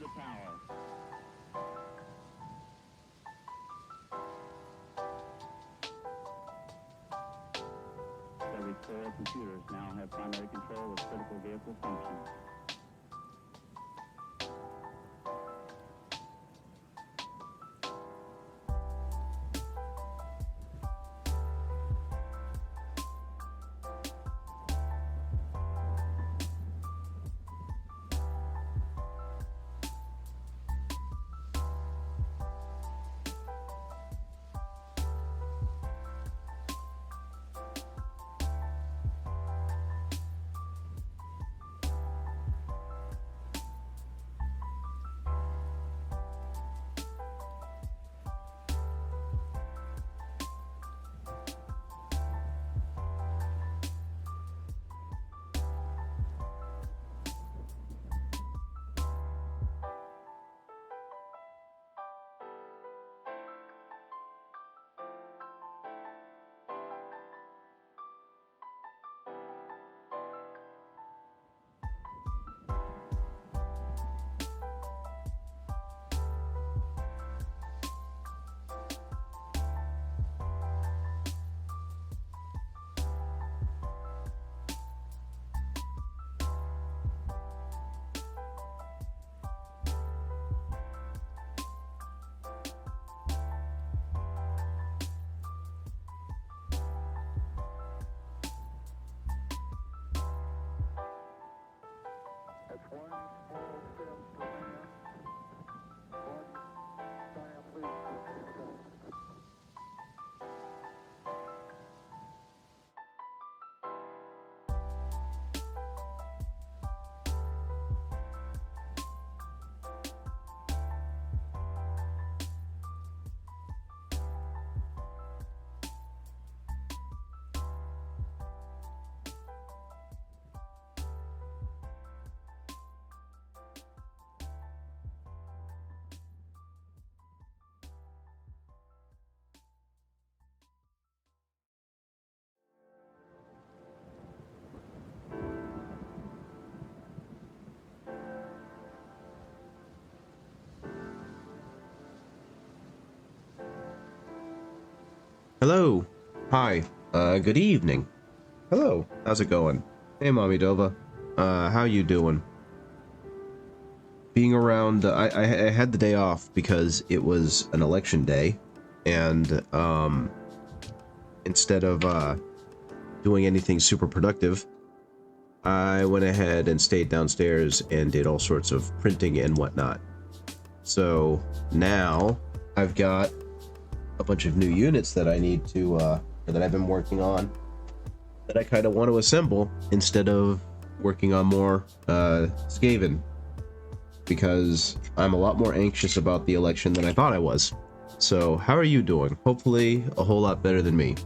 the tower. Every core computers now have primary control of critical vehicle functions. That's one small step for man, one giant leap for mankind. Hello. Hi. Good evening. Hello. How's it going? Hey, Mommy Dova. How you doing? Being around, I had the day off because it was an election day, and, instead of, doing anything super productive, I went ahead and stayed downstairs and did all sorts of printing and whatnot. So, now, I've got a bunch of new units that I need to, or that I've been working on, that I kind of want to assemble instead of working on more, Skaven, because I'm a lot more anxious about the election than I thought I was. So, how are you doing? Hopefully, a whole lot better than me.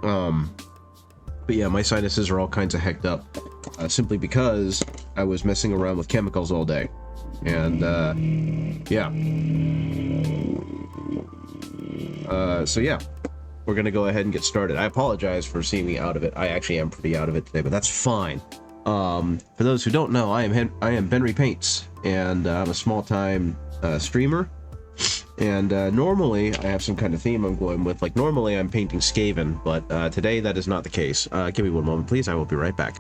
But yeah, my sinuses are all kinds of hecked up, simply because I was messing around with chemicals all day. And, yeah. So yeah, we're gonna go ahead and get started. I apologize for seeing me out of it. I actually am pretty out of it today, but that's fine. For those who don't know, I am Benry Paints, and I'm a small-time streamer. And normally I have some kind of theme I'm going with. Like normally I'm painting Skaven, but today that is not the case. Give me one moment, please. I will be right back.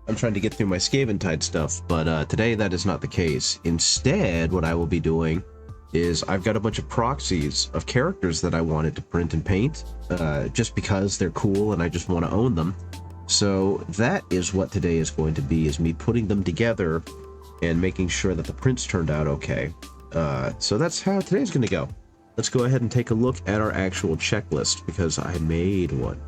I'm trying to get through my Skaventide stuff, but today that is not the case. Instead, what I will be doing is I've got a bunch of proxies of characters that I wanted to print and paint, just because they're cool and I just want to own them. So that is what today is going to be, is me putting them together and making sure that the prints turned out okay. So that's how today's going to go. Let's go ahead and take a look at our actual checklist, because I made one.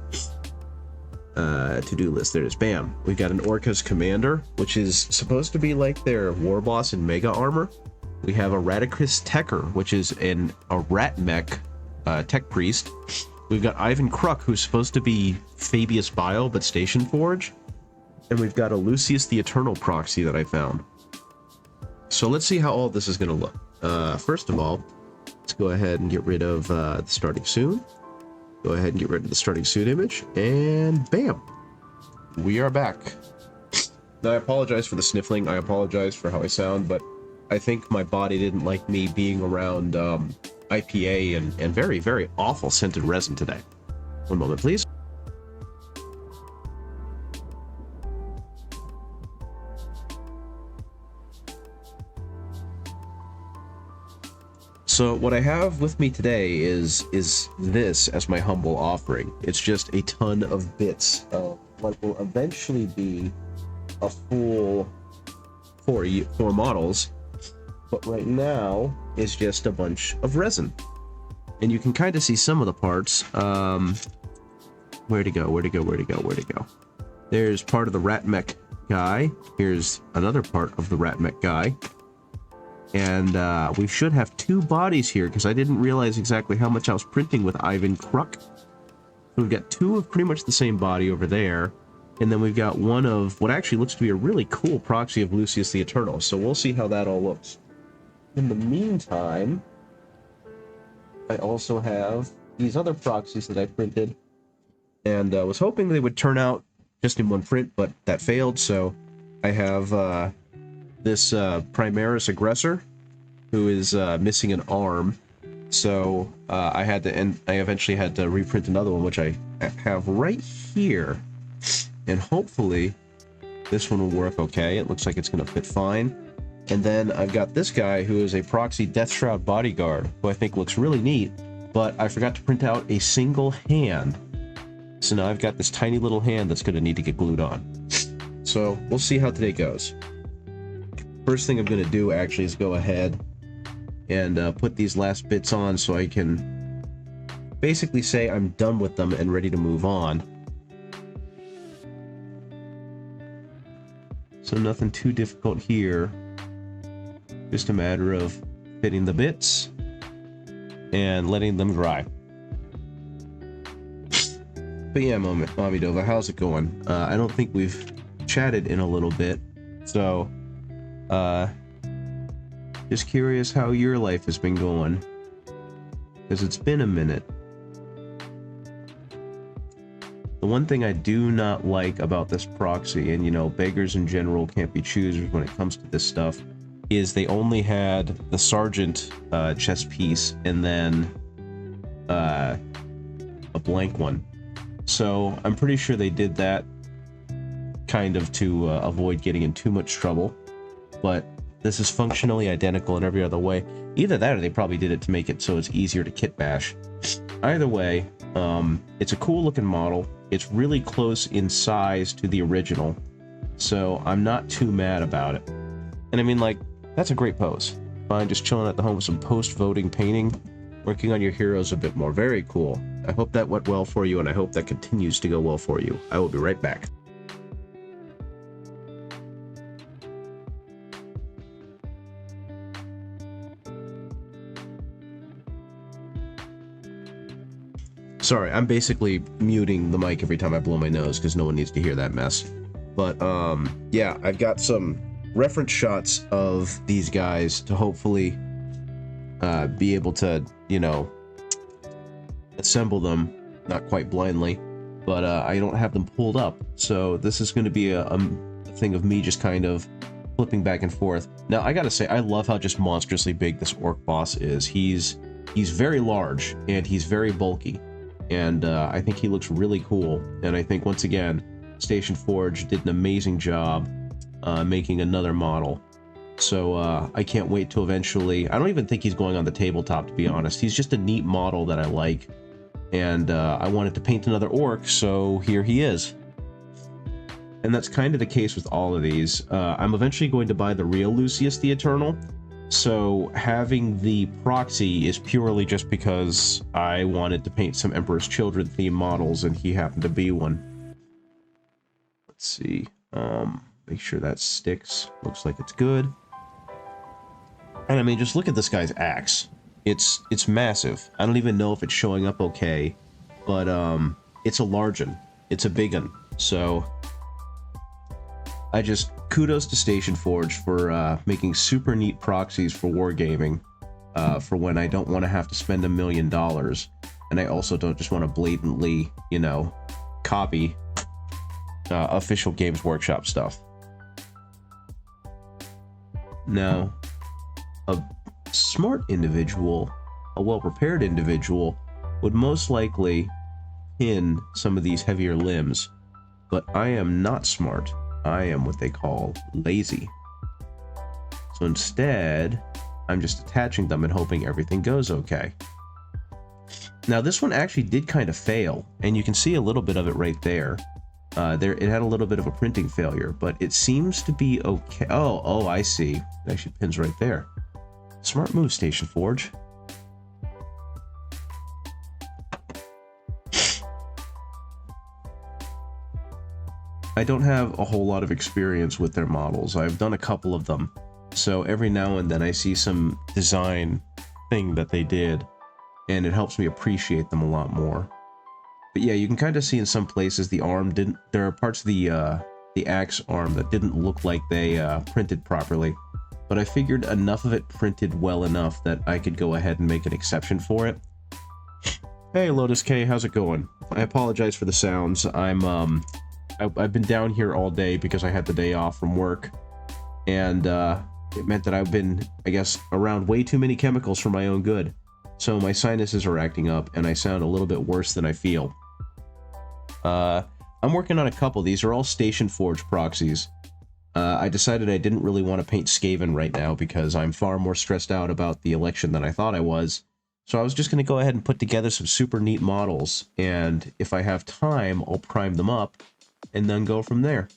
To-do list. There it is. Bam. We've got an Orca's Commander, which is supposed to be like their war boss in Mega Armor. We have a Radicus Techer, which is a rat mech tech priest. We've got Ivan Kruk, who's supposed to be Fabius Bile, but Station Forge. And we've got a Lucius the Eternal proxy that I found. So let's see how all this is going to look. First of all, let's go ahead and get rid of the starting soon. Go ahead and get rid of the starting suit image, and bam! We are back. Now, I apologize for the sniffling, I apologize for how I sound, but I think my body didn't like me being around IPA and very, very awful scented resin today. One moment, please. So what I have with me today is this as my humble offering. It's just a ton of bits of what will eventually be a full four models, but right now is just a bunch of resin. And you can kind of see some of the parts. Where to go? There's part of the Rat Mech guy. Here's another part of the Rat Mech guy. And we should have two bodies here, because I didn't realize exactly how much I was printing with Ivan Kruk. We've got two of pretty much the same body over there, and then we've got one of what actually looks to be a really cool proxy of Lucius the Eternal, so we'll see how that all looks. In the meantime, I also have these other proxies that I printed, and was hoping they would turn out just in one print, but that failed, so I have this Primaris Aggressor, who is missing an arm, so I eventually had to reprint another one, which I have right here, and hopefully this one will work okay. It looks like it's going to fit fine. And then I've got this guy who is a proxy Deathshroud Bodyguard, who I think looks really neat, but I forgot to print out a single hand, so now I've got this tiny little hand that's going to need to get glued on. So we'll see how today goes. First thing I'm going to do actually is go ahead and put these last bits on so I can basically say I'm done with them and ready to move on. So nothing too difficult here. Just a matter of fitting the bits and letting them dry. But yeah, Mommy Dova, how's it going? I don't think we've chatted in a little bit, so just curious how your life has been going, because it's been a minute. The one thing I do not like about this proxy, and you know, beggars in general can't be choosers when it comes to this stuff, is they only had the Sergeant chest piece and then a blank one. So I'm pretty sure they did that kind of to avoid getting in too much trouble. But this is functionally identical in every other way. Either that or they probably did it to make it so it's easier to kit bash. Either way, it's a cool looking model. It's really close in size to the original, so I'm not too mad about it. And I mean, like, that's a great pose. Fine, just chilling at the home with some post-voting painting, working on your heroes a bit more. Very cool. I hope that went well for you, and I hope that continues to go well for you. I will be right back. Sorry, I'm basically muting the mic every time I blow my nose because no one needs to hear that mess. But, yeah, I've got some reference shots of these guys to hopefully be able to, you know, assemble them, not quite blindly, but I don't have them pulled up. So this is going to be a thing of me just kind of flipping back and forth. Now, I gotta say, I love how just monstrously big this orc boss is. He's very large, and he's very bulky. And I think he looks really cool, and I think once again Station Forge did an amazing job making another model. So I can't wait to eventually, I don't even think he's going on the tabletop, to be honest. He's just a neat model that I like, and I wanted to paint another orc, so here he is. And that's kind of the case with all of these. I'm eventually going to buy the real Lucius the Eternal, so having the proxy is purely just because I wanted to paint some Emperor's Children themed models, and he happened to be one. Let's see. Make sure that sticks. Looks like it's good. And I mean, just look at this guy's axe. It's massive. I don't even know if it's showing up okay, but it's a large one. It's a big one. So I just kudos to Station Forge for making super neat proxies for wargaming for when I don't want to have to spend $1 million and I also don't just want to blatantly, you know, copy official Games Workshop stuff. Now, a smart individual, a well-prepared individual, would most likely pin some of these heavier limbs, but I am not smart. I am what they call lazy. So instead, I'm just attaching them and hoping everything goes okay. Now this one actually did kind of fail, and you can see a little bit of it right there. It had a little bit of a printing failure, but it seems to be okay. Oh, I see. It actually pins right there. Smart move, Station Forge. I don't have a whole lot of experience with their models. I've done a couple of them, so every now and then I see some design thing that they did, and it helps me appreciate them a lot more. But yeah, you can kind of see in some places the arm didn't. There are parts of the axe arm that didn't look like they printed properly, but I figured enough of it printed well enough that I could go ahead and make an exception for it. Hey, Lotus K, how's it going? I apologize for the sounds. I've been down here all day because I had the day off from work, and it meant that I've been, I guess, around way too many chemicals for my own good. So my sinuses are acting up, and I sound a little bit worse than I feel. I'm working on a couple. These are all Station Forge proxies. I decided I didn't really want to paint Skaven right now because I'm far more stressed out about the election than I thought I was. So I was just going to go ahead and put together some super neat models, and if I have time, I'll prime them up and then go from there.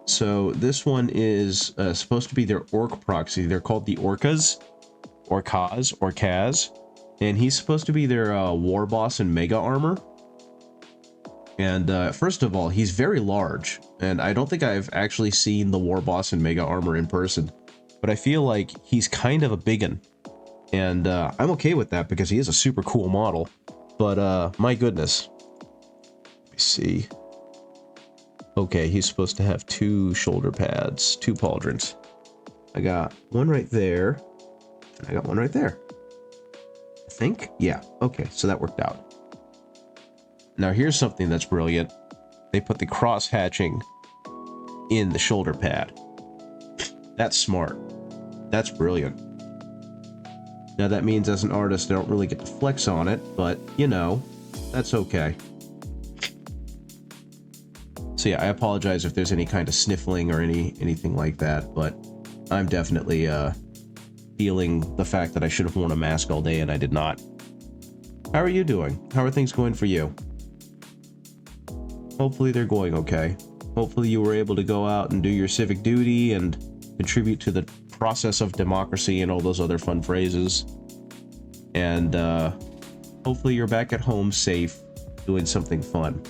So this one is supposed to be their orc proxy. They're called the Orcas, or Kaz, and he's supposed to be their war boss in mega armor. And first of all, he's very large, and I don't think I've actually seen the war boss in mega armor in person, but I feel like he's kind of a biggin, and I'm okay with that because he is a super cool model. But my goodness, let me see. Okay, he's supposed to have 2 shoulder pads, 2 pauldrons. I got one right there, and I got one right there. I think? Yeah, okay, so that worked out. Now here's something that's brilliant. They put the cross hatching in the shoulder pad. That's smart. That's brilliant. Now that means as an artist I don't really get to flex on it, but you know, that's okay. So yeah, I apologize if there's any kind of sniffling or anything like that, but I'm definitely feeling the fact that I should have worn a mask all day and I did not. How are you doing? How are things going for you? Hopefully they're going okay. Hopefully you were able to go out and do your civic duty and contribute to the process of democracy and all those other fun phrases. And hopefully you're back at home safe, doing something fun.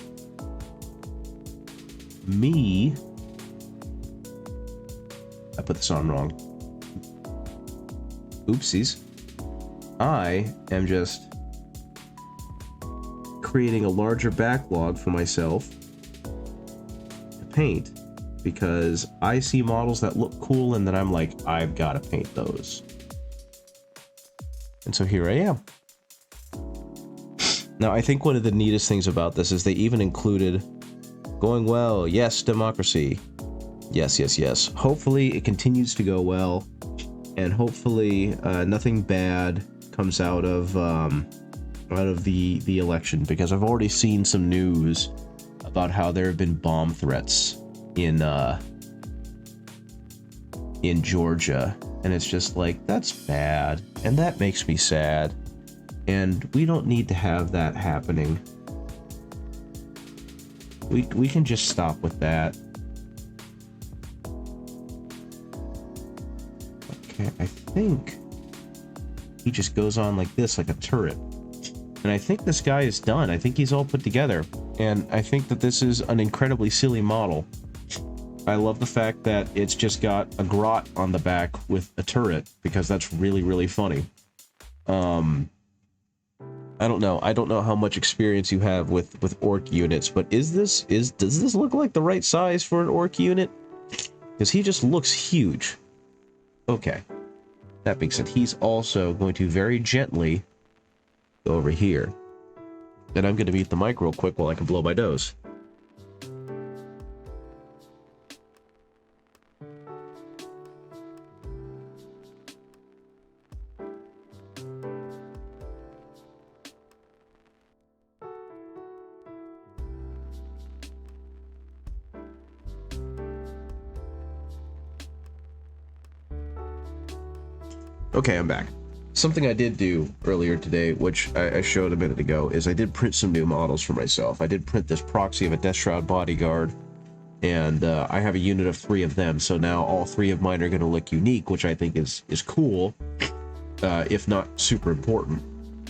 Me... I put this on wrong. Oopsies. I am just creating a larger backlog for myself to paint because I see models that look cool and then I'm like, I've got to paint those. And so here I am. Now, I think one of the neatest things about this is they even included going well, yes, democracy. Yes, yes, yes. Hopefully it continues to go well, and hopefully nothing bad comes out of the election, because I've already seen some news about how there have been bomb threats in Georgia, and it's just like, that's bad, and that makes me sad, and we don't need to have that happening. We can just stop with that. Okay, I think he just goes on like this, like a turret. And I think this guy is done. I think he's all put together. And I think that this is an incredibly silly model. I love the fact that it's just got a grot on the back with a turret, because that's really, really funny. I don't know. I don't know how much experience you have with orc units, but does this look like the right size for an orc unit? Because he just looks huge. Okay. That being said, he's also going to very gently go over here. And I'm going to mute the mic real quick while I can blow my nose. Okay, I'm back. Something I did do earlier today, which I showed a minute ago, is I did print some new models for myself. I did print this proxy of a Death Shroud bodyguard, and I have a unit of 3 of them, so now all 3 of mine are going to look unique, which I think is cool, if not super important.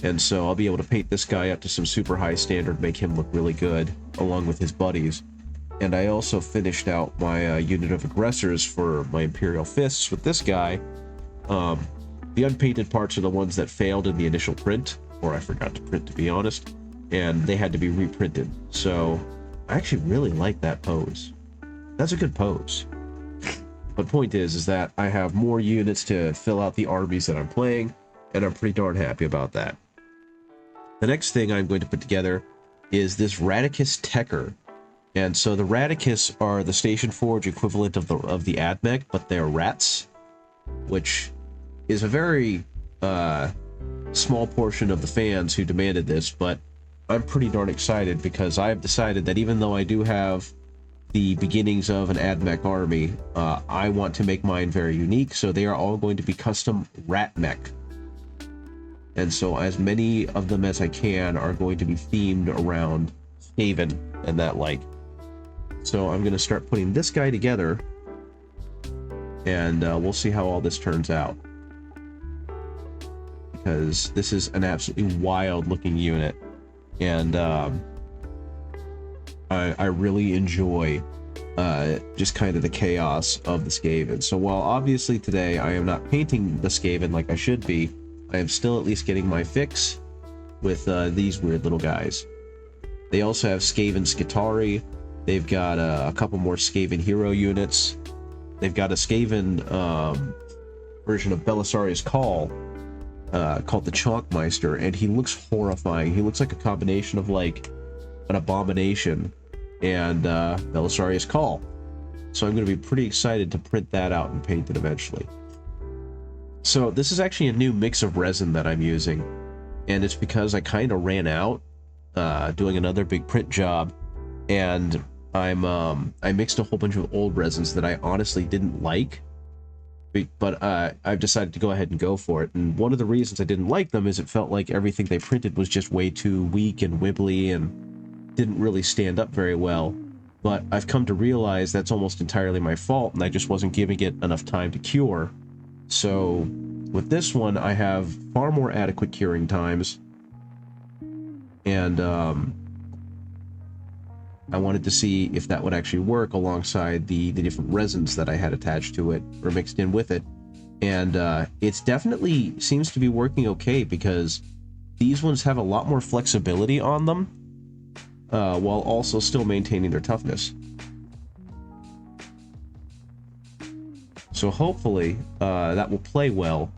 And so I'll be able to paint this guy up to some super high standard, make him look really good, along with his buddies. And I also finished out my unit of aggressors for my Imperial Fists with this guy. The unpainted parts are the ones that failed in the initial print, or I forgot to print, to be honest, and they had to be reprinted. So I actually really like that pose. That's a good pose. But point is that I have more units to fill out the armies that I'm playing, and I'm pretty darn happy about that. The next thing I'm going to put together is this Radicus Techer. And so the Radicus are the Station Forge equivalent of the AdMech, but they're rats, which is a very small portion of the fans who demanded this, but I'm pretty darn excited because I've decided that even though I do have the beginnings of an AdMech army, I want to make mine very unique, so they are all going to be custom rat mech. And so as many of them as I can are going to be themed around Skaven and that like. So I'm going to start putting this guy together, and we'll see how all this turns out. Because this is an absolutely wild looking unit, and I really enjoy just kind of the chaos of the Skaven. So while obviously today I am not painting the Skaven like I should be, I am still at least getting my fix with these weird little guys. They also have Skaven Skitarii. They've got a couple more Skaven hero units. They've got a Skaven version of Belisarius Cawl called the Chalkmeister, and he looks horrifying. He looks like a combination of like an Abomination and Belisarius Cawl. So I'm going to be pretty excited to print that out and paint it eventually. So this is actually a new mix of resin that I'm using, and it's because I kind of ran out doing another big print job, and I mixed a whole bunch of old resins that I honestly didn't like, but I've decided to go ahead and go for it. And one of the reasons I didn't like them is it felt like everything they printed was just way too weak and wibbly and didn't really stand up very well. But I've come to realize that's almost entirely my fault, and I just wasn't giving it enough time to cure. So with this one, I have far more adequate curing times, and I wanted to see if that would actually work alongside the different resins that I had attached to it or mixed in with it. And it's definitely seems to be working okay, because these ones have a lot more flexibility on them while also still maintaining their toughness. So hopefully that will play well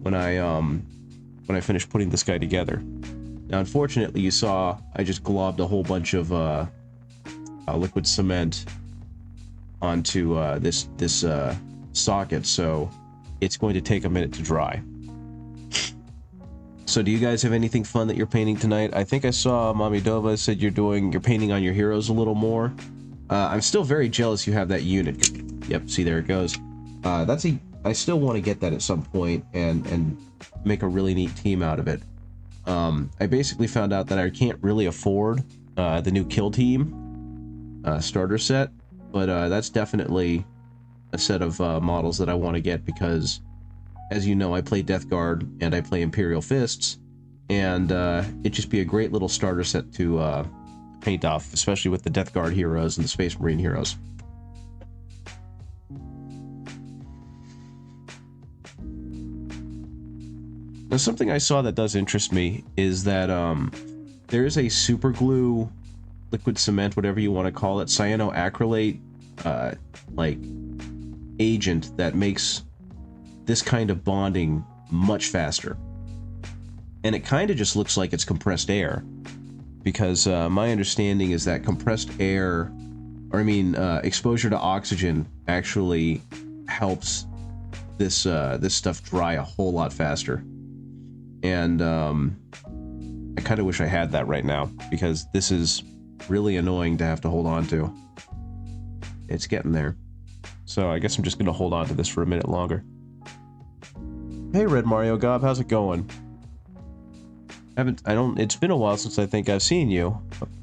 when I finish putting this guy together. Now, unfortunately, you saw I just globbed a whole bunch of liquid cement onto this socket, so it's going to take a minute to dry. So do you guys have anything fun that you're painting tonight? I think I saw Mami Dova said you're painting on your heroes a little more. I'm still very jealous you have that unit. Yep, see, there it goes. I still want to get that at some point and make a really neat team out of it. I basically found out that I can't really afford the new Kill Team starter set, but that's definitely a set of models that I want to get, because, as you know, I play Death Guard and I play Imperial Fists, and it'd just be a great little starter set to paint off, especially with the Death Guard heroes and the Space Marine heroes. Now, something I saw that does interest me is that there is a super glue, liquid cement, whatever you want to call it, cyanoacrylate like agent that makes this kind of bonding much faster. and it kind of just looks like it's compressed air, because my understanding is that compressed air, or I mean exposure to oxygen, actually helps this this stuff dry a whole lot faster. And I kind of wish I had that right now, because this is really annoying to have to hold on to. It's getting there. So I guess I'm just gonna hold on to this for a minute longer. Hey Red Mario Gob, how's it going? It's been a while since I think I've seen you.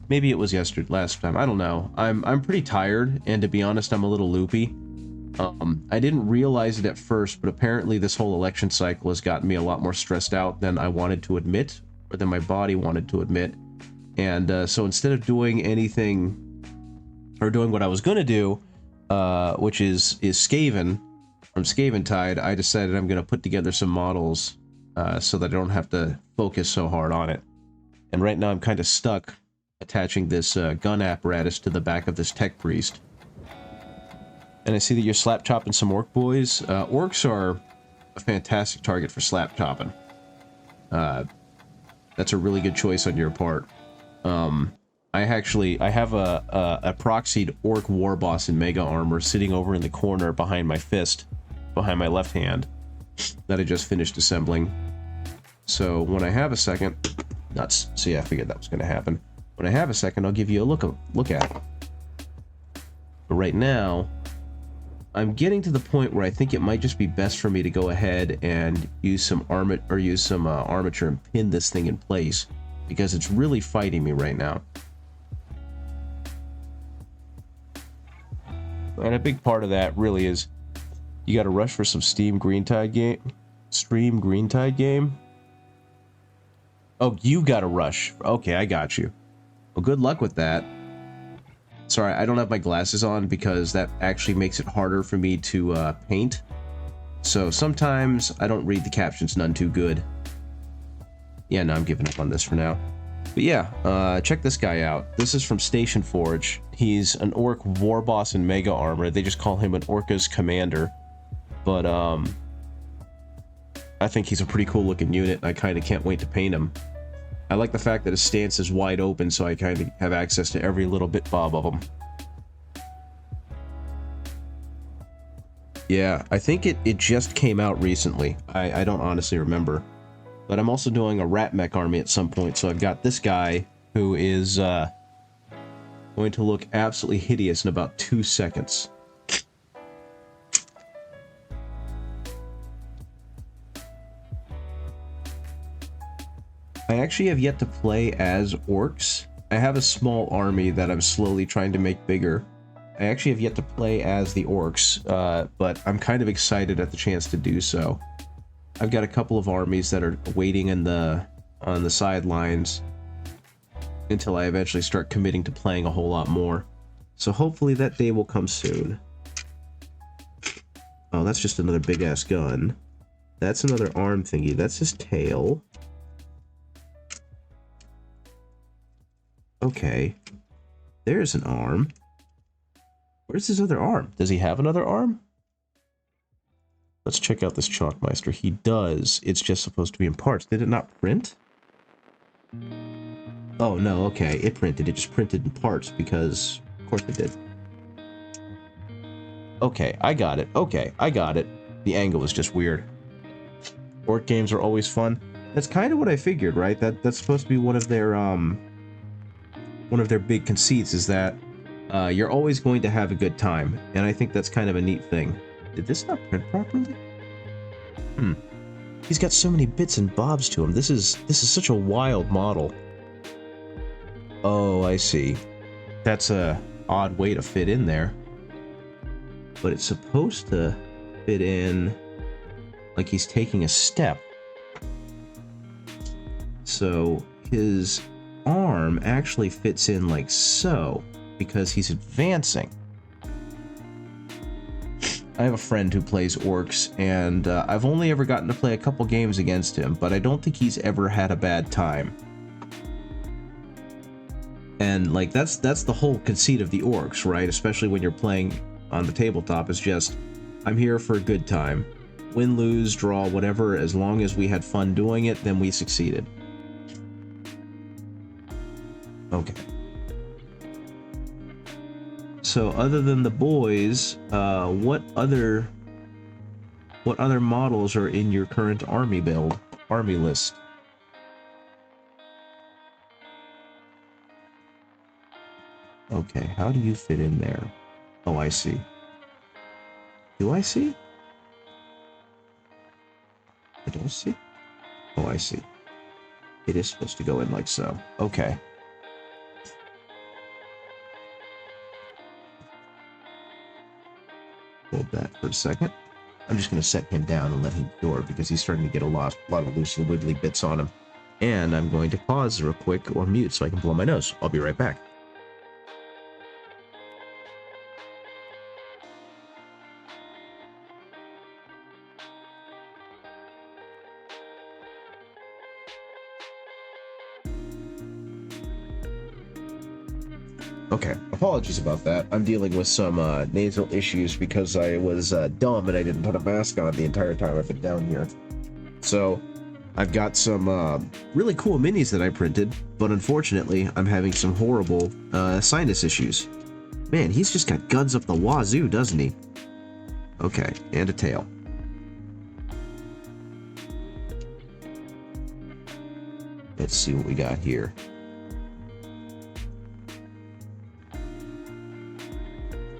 Maybe it was last time, I don't know. I'm pretty tired, and to be honest, I'm a little loopy. I didn't realize it at first, but apparently this whole election cycle has gotten me a lot more stressed out than I wanted to admit, or than my body wanted to admit. And so instead of doing anything, or doing what I was gonna do, which is Skaven, from Skaventide, I decided I'm gonna put together some models so that I don't have to focus so hard on it. And right now I'm kind of stuck attaching this gun apparatus to the back of this tech priest. And I see that you're slap chopping some orc boys. Orcs are a fantastic target for slap chopping. That's a really good choice on your part. I have a proxied orc war boss in mega armor sitting over in the corner behind my fist, behind my left hand, that I just finished assembling. So when I have a second, nuts. See, I figured that was going to happen. When I have a second, I'll give you a look at it. But right now, I'm getting to the point where I think it might just be best for me to go ahead and use some armature and pin this thing in place, because it's really fighting me right now. And a big part of that really is you got to rush for some Stream Greentide game. Oh, you got to rush. Okay, I got you. Well, good luck with that. Sorry, I don't have my glasses on because that actually makes it harder for me to paint. So sometimes I don't read the captions none too good. Yeah, no, I'm giving up on this for now. But yeah, check this guy out. This is from Station Forge. He's an orc war boss in mega armor. They just call him an Orca's commander. But I think he's a pretty cool looking unit. I kind of can't wait to paint him. I like the fact that his stance is wide open, so I kind of have access to every little bit bob of him. Yeah, I think it just came out recently. I don't honestly remember. But I'm also doing a rat mech army at some point, so I've got this guy who is going to look absolutely hideous in about 2 seconds. I actually have yet to play as orcs. I have a small army that I'm slowly trying to make bigger. I actually have yet to play as the orcs, but I'm kind of excited at the chance to do so. I've got a couple of armies that are waiting on the sidelines until I eventually start committing to playing a whole lot more. So hopefully that day will come soon. Oh, that's just another big-ass gun. That's another arm thingy. That's his tail. Okay. There's an arm. Where's his other arm? Does he have another arm? Let's check out this Chalkmeister. He does. It's just supposed to be in parts. Did it not print? Oh, no, okay. It printed. It just printed in parts because, of course it did. Okay, I got it. Okay, I got it. The angle was just weird. Orc games are always fun. That's kind of what I figured, right? That's supposed to be one of their big conceits, is that you're always going to have a good time, and I think that's kind of a neat thing. Did this not print properly? He's got so many bits and bobs to him. This is such a wild model. Oh, I see. That's a odd way to fit in there. But it's supposed to fit in like he's taking a step. So his arm actually fits in like so, because he's advancing. I have a friend who plays orcs, and I've only ever gotten to play a couple games against him, but I don't think he's ever had a bad time. And like that's the whole conceit of the orcs, right? Especially when you're playing on the tabletop, is just, I'm here for a good time. Win, lose, draw, whatever, as long as we had fun doing it, then we succeeded. Okay. So other than the boys, what other models are in your current army list? Okay, how do you fit in there? Oh, I see. Do I see? I don't see. Oh, I see. It is supposed to go in like so. Okay. Hold that for a second. I'm just going to set him down and let him door because he's starting to get a lot of loosey wiggly bits on him. And I'm going to pause real quick or mute so I can blow my nose. I'll be right back. Okay, apologies about that. I'm dealing with some nasal issues because I was dumb and I didn't put a mask on the entire time I've been down here. So, I've got some really cool minis that I printed, but unfortunately, I'm having some horrible sinus issues. Man, he's just got guns up the wazoo, doesn't he? Okay, and a tail. Let's see what we got here.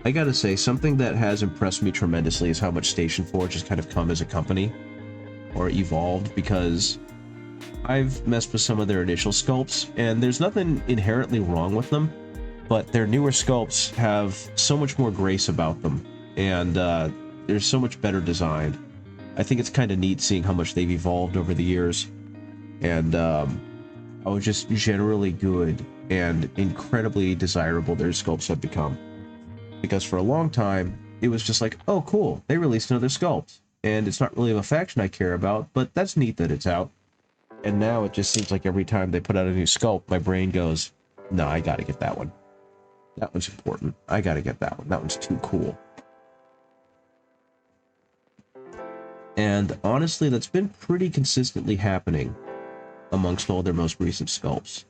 I gotta say, something that has impressed me tremendously is how much Station Forge has kind of come as a company, or evolved, because I've messed with some of their initial sculpts, and there's nothing inherently wrong with them, but their newer sculpts have so much more grace about them, and they're so much better designed. I think it's kind of neat seeing how much they've evolved over the years, and how just generally good and incredibly desirable their sculpts have become. Because for a long time, it was just like, oh cool, they released another sculpt. And it's not really a faction I care about, but that's neat that it's out. And now it just seems like every time they put out a new sculpt, my brain goes, no, I gotta get that one. That one's important. I gotta get that one. That one's too cool. And honestly, that's been pretty consistently happening amongst all their most recent sculpts.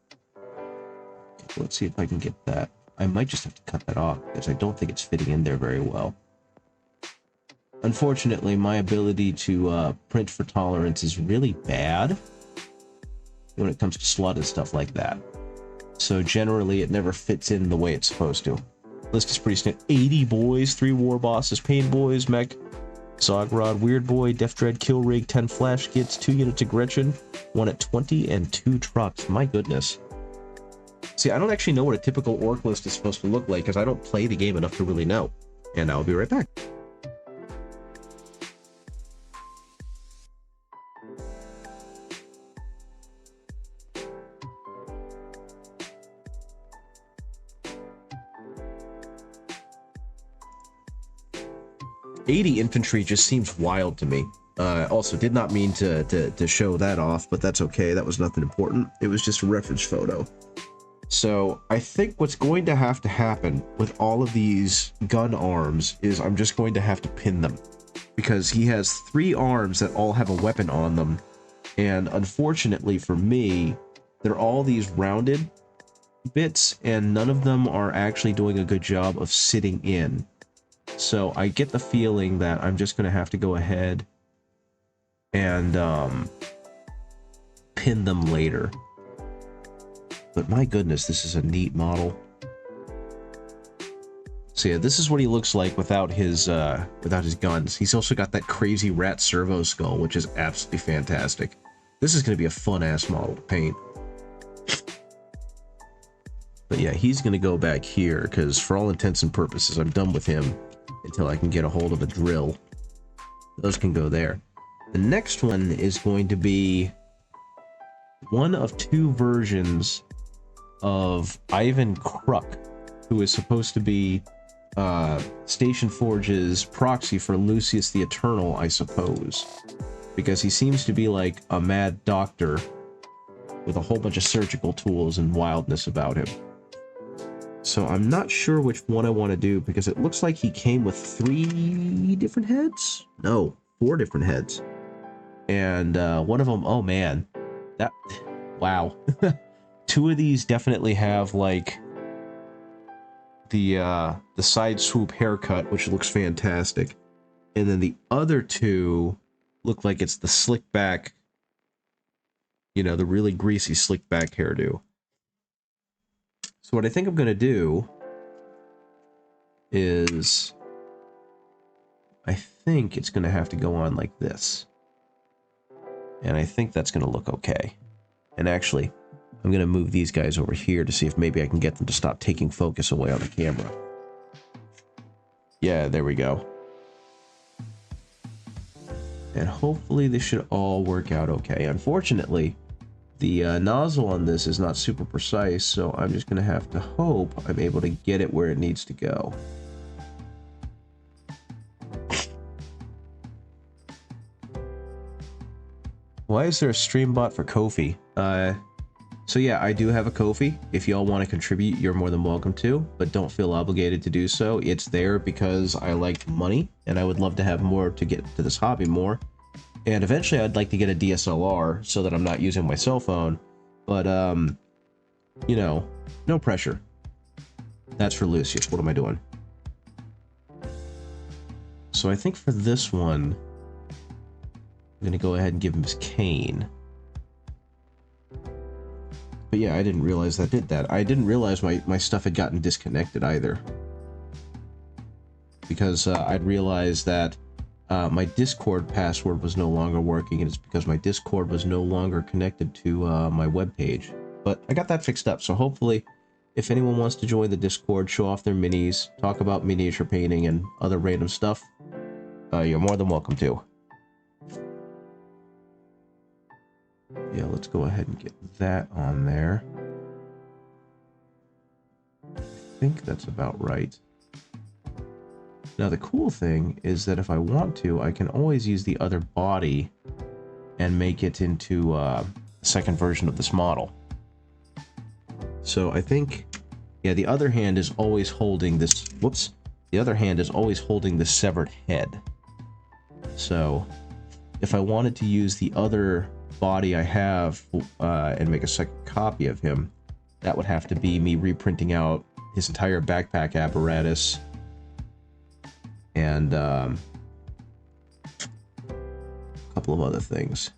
Okay, let's see if I can get that. I might just have to cut that off because I don't think it's fitting in there very well. Unfortunately, my ability to print for tolerance is really bad when it comes to slot and stuff like that. So generally, it never fits in the way it's supposed to. List is pretty standard. 80 boys, 3 war bosses, Pain Boys, Mech, Zogrod, Weird Boy, Death Dread, Kill Rig, 10 Flash Kits, 2 units of Gretchen, 1 at 20, and 2 trucks. My goodness. See, I don't actually know what a typical orc list is supposed to look like because I don't play the game enough to really know. And I'll be right back. Infantry just seems wild to me. Also, did not mean to show that off, but that's okay. That was nothing important. It was just a reference photo. So I think what's going to happen with all of these gun arms is I'm just going to have to pin them. Because he has 3 arms that all have a weapon on them. And unfortunately for me, they're all these rounded bits, and none of them are actually doing a good job of sitting in. So I get the feeling that I'm just going to have to go ahead and pin them later. But my goodness, this is a neat model. So yeah, this is what he looks like without his guns. He's also got that crazy rat servo skull, which is absolutely fantastic. This is going to be a fun-ass model to paint. But yeah, he's going to go back here, because for all intents and purposes, I'm done with him until I can get a hold of a drill. Those can go there. The next one is going to be one of 2 versions of Ivan Kruk, who is supposed to be Station Forge's proxy for Lucius the Eternal, I suppose. Because he seems to be like a mad doctor with a whole bunch of surgical tools and wildness about him. So I'm not sure which one I want to do, because it looks like he came with 3 different heads? No, 4 different heads. And one of them, oh man, that, wow. 2 of these definitely have like the side swoop haircut, which looks fantastic. And then the other 2 look like it's the slick back, you know, the really greasy slick back hairdo. So what I think I'm going to do is, I think it's going to have to go on like this. And I think that's going to look okay. And actually, I'm going to move these guys over here to see if maybe I can get them to stop taking focus away on the camera. Yeah, there we go. And hopefully this should all work out okay. Unfortunately, the nozzle on this is not super precise, so I'm just going to have to hope I'm able to get it where it needs to go. Why is there a stream bot for Ko-fi? So yeah, I do have a Ko-fi. If y'all want to contribute, you're more than welcome to, but don't feel obligated to do so. It's there because I like money, and I would love to have more to get to this hobby more. And eventually I'd like to get a DSLR so that I'm not using my cell phone. But, you know, no pressure. That's for Lucius. What am I doing? So I think for this one, I'm going to go ahead and give him his cane. But yeah, I didn't realize that did that. I didn't realize my stuff had gotten disconnected either. Because I'd realized that my Discord password was no longer working, and it's because my Discord was no longer connected to my webpage. But I got that fixed up, so hopefully, if anyone wants to join the Discord, show off their minis, talk about miniature painting and other random stuff, you're more than welcome to. Yeah, let's go ahead and get that on there. I think that's about right. Now the cool thing is that if I want to, I can always use the other body and make it into a second version of this model. So I think, yeah, the other hand is always holding this, whoops, the other hand is always holding the severed head. So if I wanted to use the other body I have and make a second copy of him, that would have to be me reprinting out his entire backpack apparatus and a couple of other things.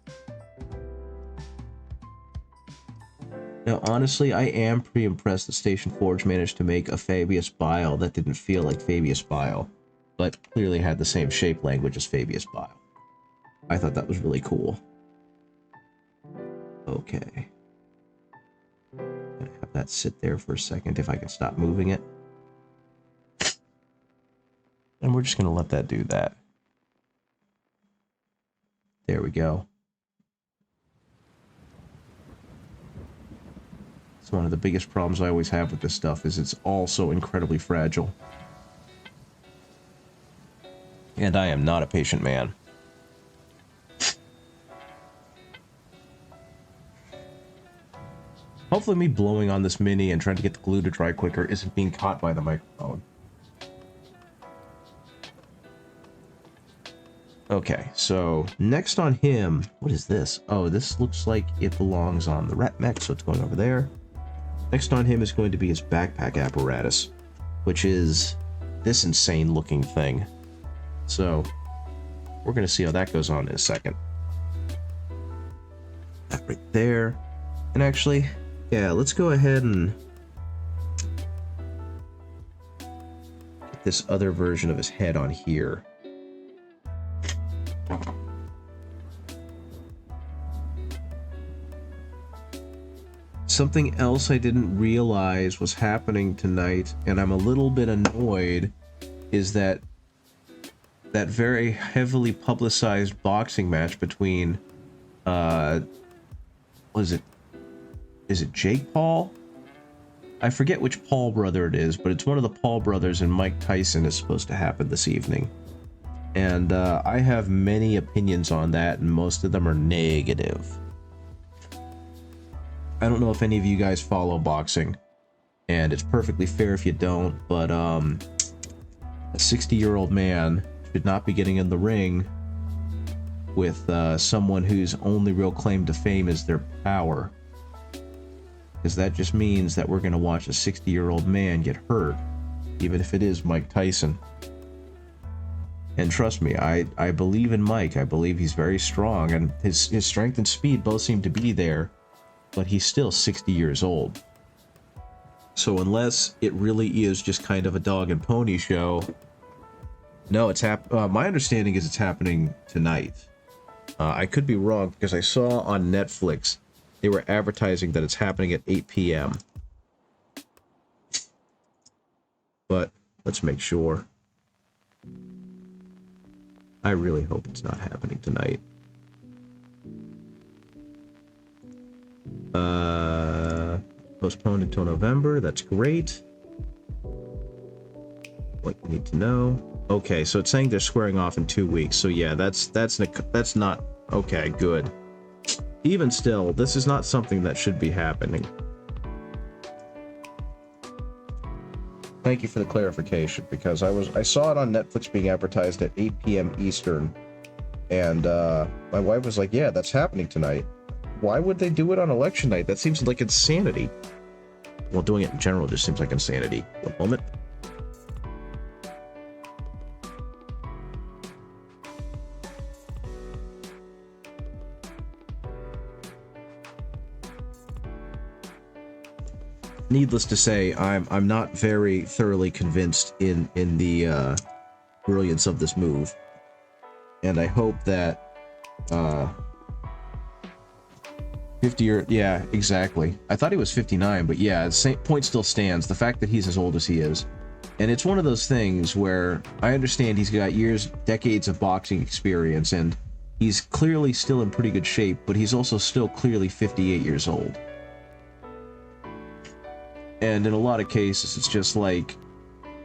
Now, honestly, I am pretty impressed that Station Forge managed to make a Fabius Bile that didn't feel like Fabius Bile, but clearly had the same shape language as Fabius Bile. I thought that was really cool. Okay. Gonna have that sit there for a second if I can stop moving it. And we're just gonna let that do that. There we go. It's one of the biggest problems I always have with this stuff is it's all so incredibly fragile. And I am not a patient man. Hopefully me blowing on this mini and trying to get the glue to dry quicker isn't being caught by the microphone. Okay, so next on him, what is this? Oh, this looks like it belongs on the rat mech, so it's going over there. Next on him is going to be his backpack apparatus, which is this insane looking thing. So we're going to see how that goes on in a second. That right there. And actually, yeah, let's go ahead and get this other version of his head on here. Something else I didn't realize was happening tonight, and I'm a little bit annoyed, is that very heavily publicized boxing match between, what is it? Is it Jake Paul? I forget which Paul brother it is, but it's one of the Paul brothers and Mike Tyson is supposed to happen this evening. And I have many opinions on that, and most of them are negative. I don't know if any of you guys follow boxing, and it's perfectly fair if you don't, but a 60-year-old man should not be getting in the ring with someone whose only real claim to fame is their power. Because that just means that we're going to watch a 60-year-old man get hurt, even if it is Mike Tyson. And trust me, I believe in Mike. I believe he's very strong, and his strength and speed both seem to be there, but he's still 60 years old. So unless it really is just kind of a dog and pony show, no, my understanding is it's happening tonight. I could be wrong, because I saw on Netflix they were advertising that it's happening at 8 p.m. But let's make sure. I really hope it's not happening tonight. Postponed until November. That's great. What you need to know. Okay, so it's saying they're squaring off in 2 weeks. So yeah, that's not okay. Good. Even still, this is not something that should be happening. Thank you for the clarification, because I saw it on Netflix being advertised at 8 p.m. Eastern, and my wife was like, "Yeah, that's happening tonight." Why would they do it on election night? That seems like insanity. Well, doing it in general just seems like insanity. One moment. Needless to say, I'm not very thoroughly convinced in the brilliance of this move, and I hope that 50 or yeah, exactly. I thought he was 59, but yeah, the same point still stands. The fact that he's as old as he is, and it's one of those things where I understand he's got decades of boxing experience, and he's clearly still in pretty good shape, but he's also still clearly 58 years old. And in a lot of cases, it's just like,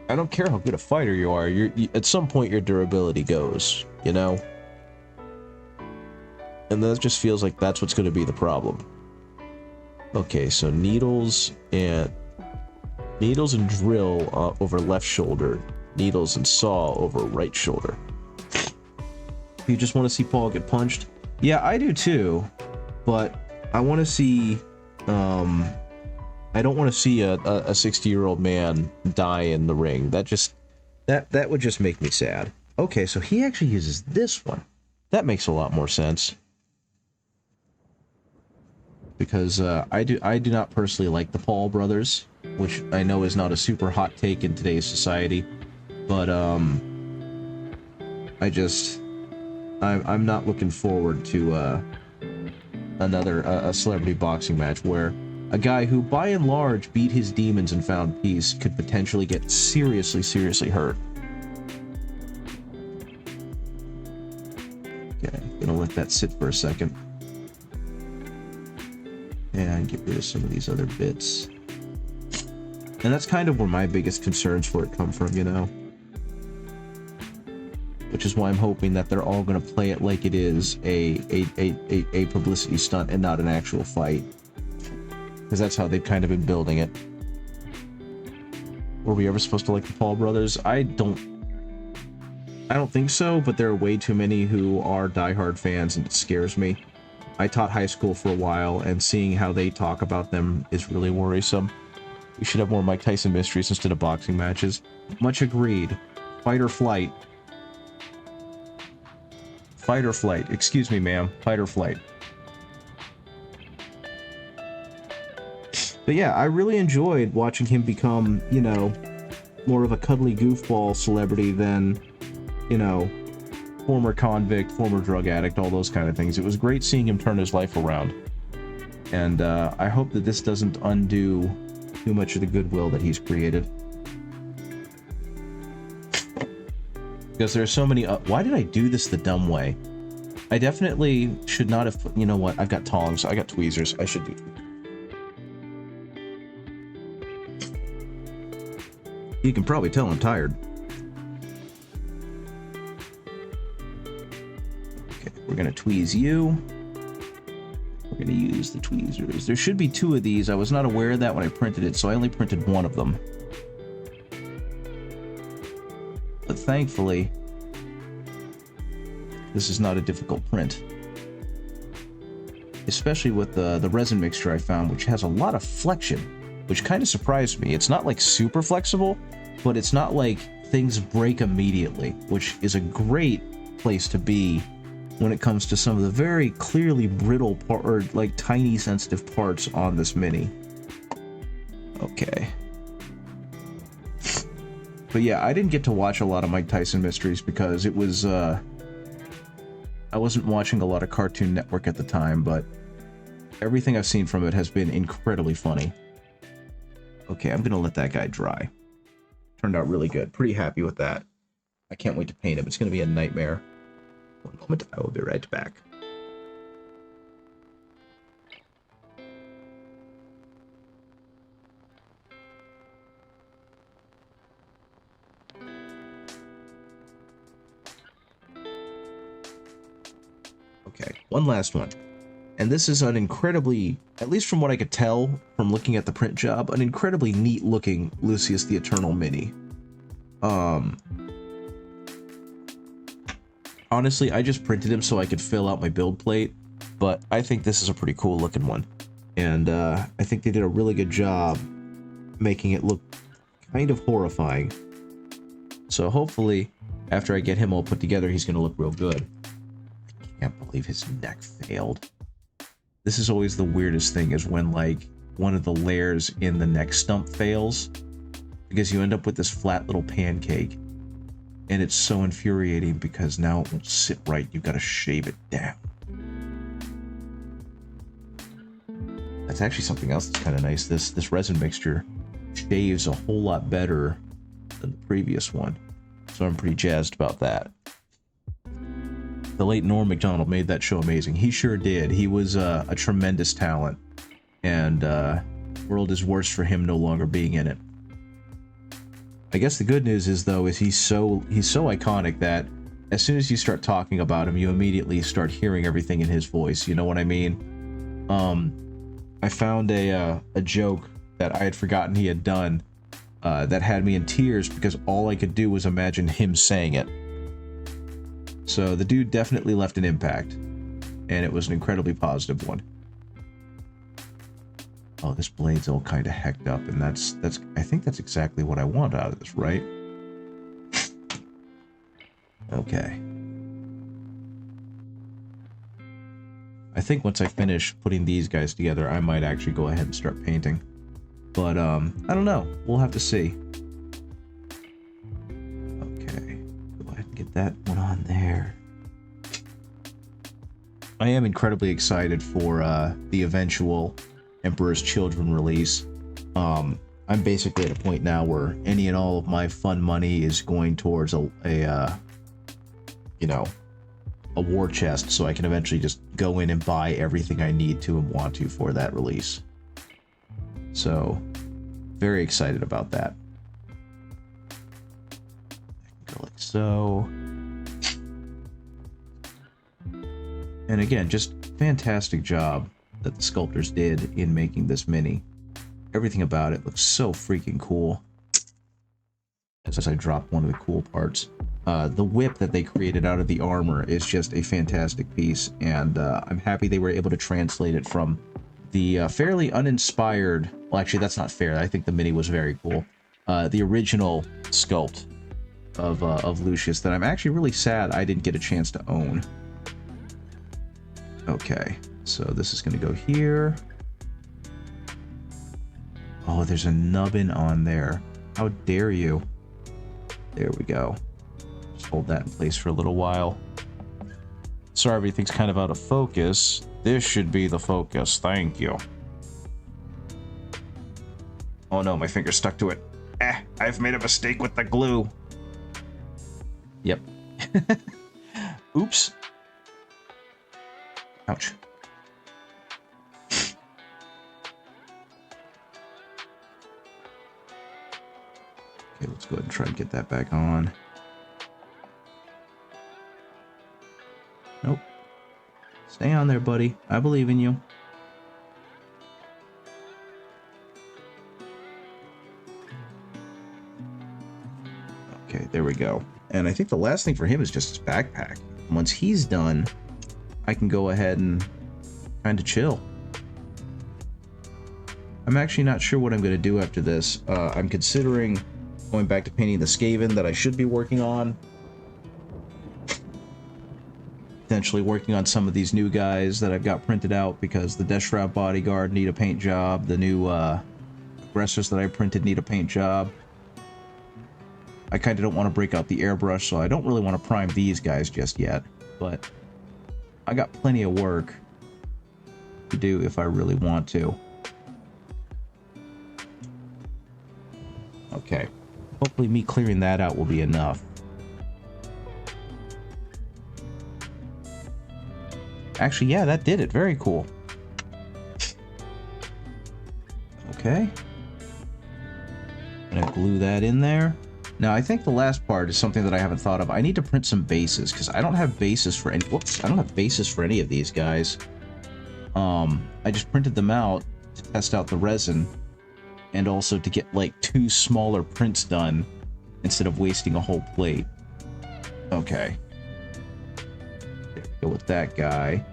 I don't care how good a fighter you are, at some point your durability goes, you know? And that just feels like that's what's going to be the problem. Okay, so needles and drill over left shoulder, needles and saw over right shoulder. You just want to see Paul get punched? Yeah, I do too, but I want to see, I don't want to see a 60-year-old man die in the ring. That would just make me sad. Okay, so he actually uses this one. That makes a lot more sense. Because I do not personally like the Paul brothers, which I know is not a super hot take in today's society, but I'm not looking forward to another celebrity boxing match where a guy who, by and large, beat his demons and found peace could potentially get seriously, seriously hurt. Okay, gonna let that sit for a second. And get rid of some of these other bits. And that's kind of where my biggest concerns for it come from, you know? Which is why I'm hoping that they're all gonna play it like it is a publicity stunt and not an actual fight. Because that's how they've kind of been building it. Were we ever supposed to like the Paul brothers? I don't think so, but there are way too many who are diehard fans, and it scares me. I taught high school for a while, and seeing how they talk about them is really worrisome. We should have more Mike Tyson mysteries instead of boxing matches. Much agreed. Fight or flight. Fight or flight. Excuse me, ma'am. Fight or flight. But yeah, I really enjoyed watching him become, you know, more of a cuddly goofball celebrity than, you know, former convict, former drug addict, all those kind of things. It was great seeing him turn his life around. And I hope that this doesn't undo too much of the goodwill that he's created. Because there are so many... why did I do this the dumb way? I definitely should not have... You know what? I've got tongs. I got tweezers. I should do... You can probably tell I'm tired. Okay, we're gonna tweeze you. We're gonna use the tweezers. There should be 2 of these. I was not aware of that when I printed it, so I only printed 1 of them. But thankfully, this is not a difficult print. Especially with the resin mixture I found, which has a lot of flexion, which kind of surprised me. It's not like super flexible, but it's not like things break immediately, which is a great place to be when it comes to some of the very clearly brittle or like tiny sensitive parts on this Mini. Okay. But yeah, I didn't get to watch a lot of Mike Tyson Mysteries because it was, I wasn't watching a lot of Cartoon Network at the time, but everything I've seen from it has been incredibly funny. Okay, I'm gonna let that guy dry. Turned out really good. Pretty happy with that. I can't wait to paint him. It's gonna be a nightmare. One moment, I will be right back. Okay, one last one. And this is an incredibly, at least from what I could tell from looking at the print job, an incredibly neat looking Lucius the Eternal Mini. Honestly, I just printed him so I could fill out my build plate, but I think this is a pretty cool looking one. And I think they did a really good job making it look kind of horrifying. So hopefully, after I get him all put together, he's going to look real good. I can't believe his neck failed. This is always the weirdest thing, is when like one of the layers in the neck stump fails, because you end up with this flat little pancake, and it's so infuriating because now it won't sit right. You've got to shave it down. That's actually something else that's kind of nice. This resin mixture shaves a whole lot better than the previous one, so I'm pretty jazzed about that. The late Norm Macdonald made that show amazing. He sure did. He was a tremendous talent, and world is worse for him no longer being in it. I guess the good news is, though, is he's so iconic that as soon as you start talking about him, you immediately start hearing everything in his voice. You know what I mean? I found a joke that I had forgotten he had done that had me in tears because all I could do was imagine him saying it. So the dude definitely left an impact, and it was an incredibly positive one. Oh, this blade's all kind of hecked up, and that's I think that's exactly what I want out of this, right? Okay. I think once I finish putting these guys together, I might actually go ahead and start painting. But I don't know. We'll have to see. Okay. Go ahead and get that one on there. I am incredibly excited for the eventual Emperor's Children release. I'm basically at a point now where any and all of my fun money is going towards a war chest, so I can eventually just go in and buy everything I need to and want to for that release. So, very excited about that. Go like so. And again, just fantastic job that the sculptors did in making this Mini. Everything about it looks so freaking cool. As I drop one of the cool parts. The whip that they created out of the armor is just a fantastic piece, and I'm happy they were able to translate it from the fairly uninspired... Well, actually, that's not fair. I think the Mini was very cool. The original sculpt of Lucius that I'm actually really sad I didn't get a chance to own. Okay, so this is going to go here. Oh, there's a nubbin on there. How dare you? There we go. Just hold that in place for a little while. Sorry, everything's kind of out of focus. This should be the focus. Thank you. Oh no, my finger stuck to it. I've made a mistake with the glue. Yep. Oops. Ouch. Okay, let's go ahead and try and get that back on. Nope. Stay on there, buddy. I believe in you. Okay, there we go. And I think the last thing for him is just his backpack. Once he's done, I can go ahead and kind of chill. I'm actually not sure what I'm going to do after this. I'm considering going back to painting the Skaven that I should be working on. Potentially working on some of these new guys that I've got printed out because the Death Shroud Bodyguard need a paint job. The new aggressors that I printed need a paint job. I kind of don't want to break out the airbrush, so I don't really want to prime these guys just yet. But I got plenty of work to do if I really want to. Okay. Hopefully me clearing that out will be enough. Actually, yeah, that did it. Very cool. Okay. I'm gonna glue that in there. Now, I think the last part is something that I haven't thought of. I need to print some bases, because I don't have bases for any... Whoops, I don't have bases for any of these guys. I just printed them out to test out the resin, and also to get, like, 2 smaller prints done, instead of wasting a whole plate. Okay. Go with that guy.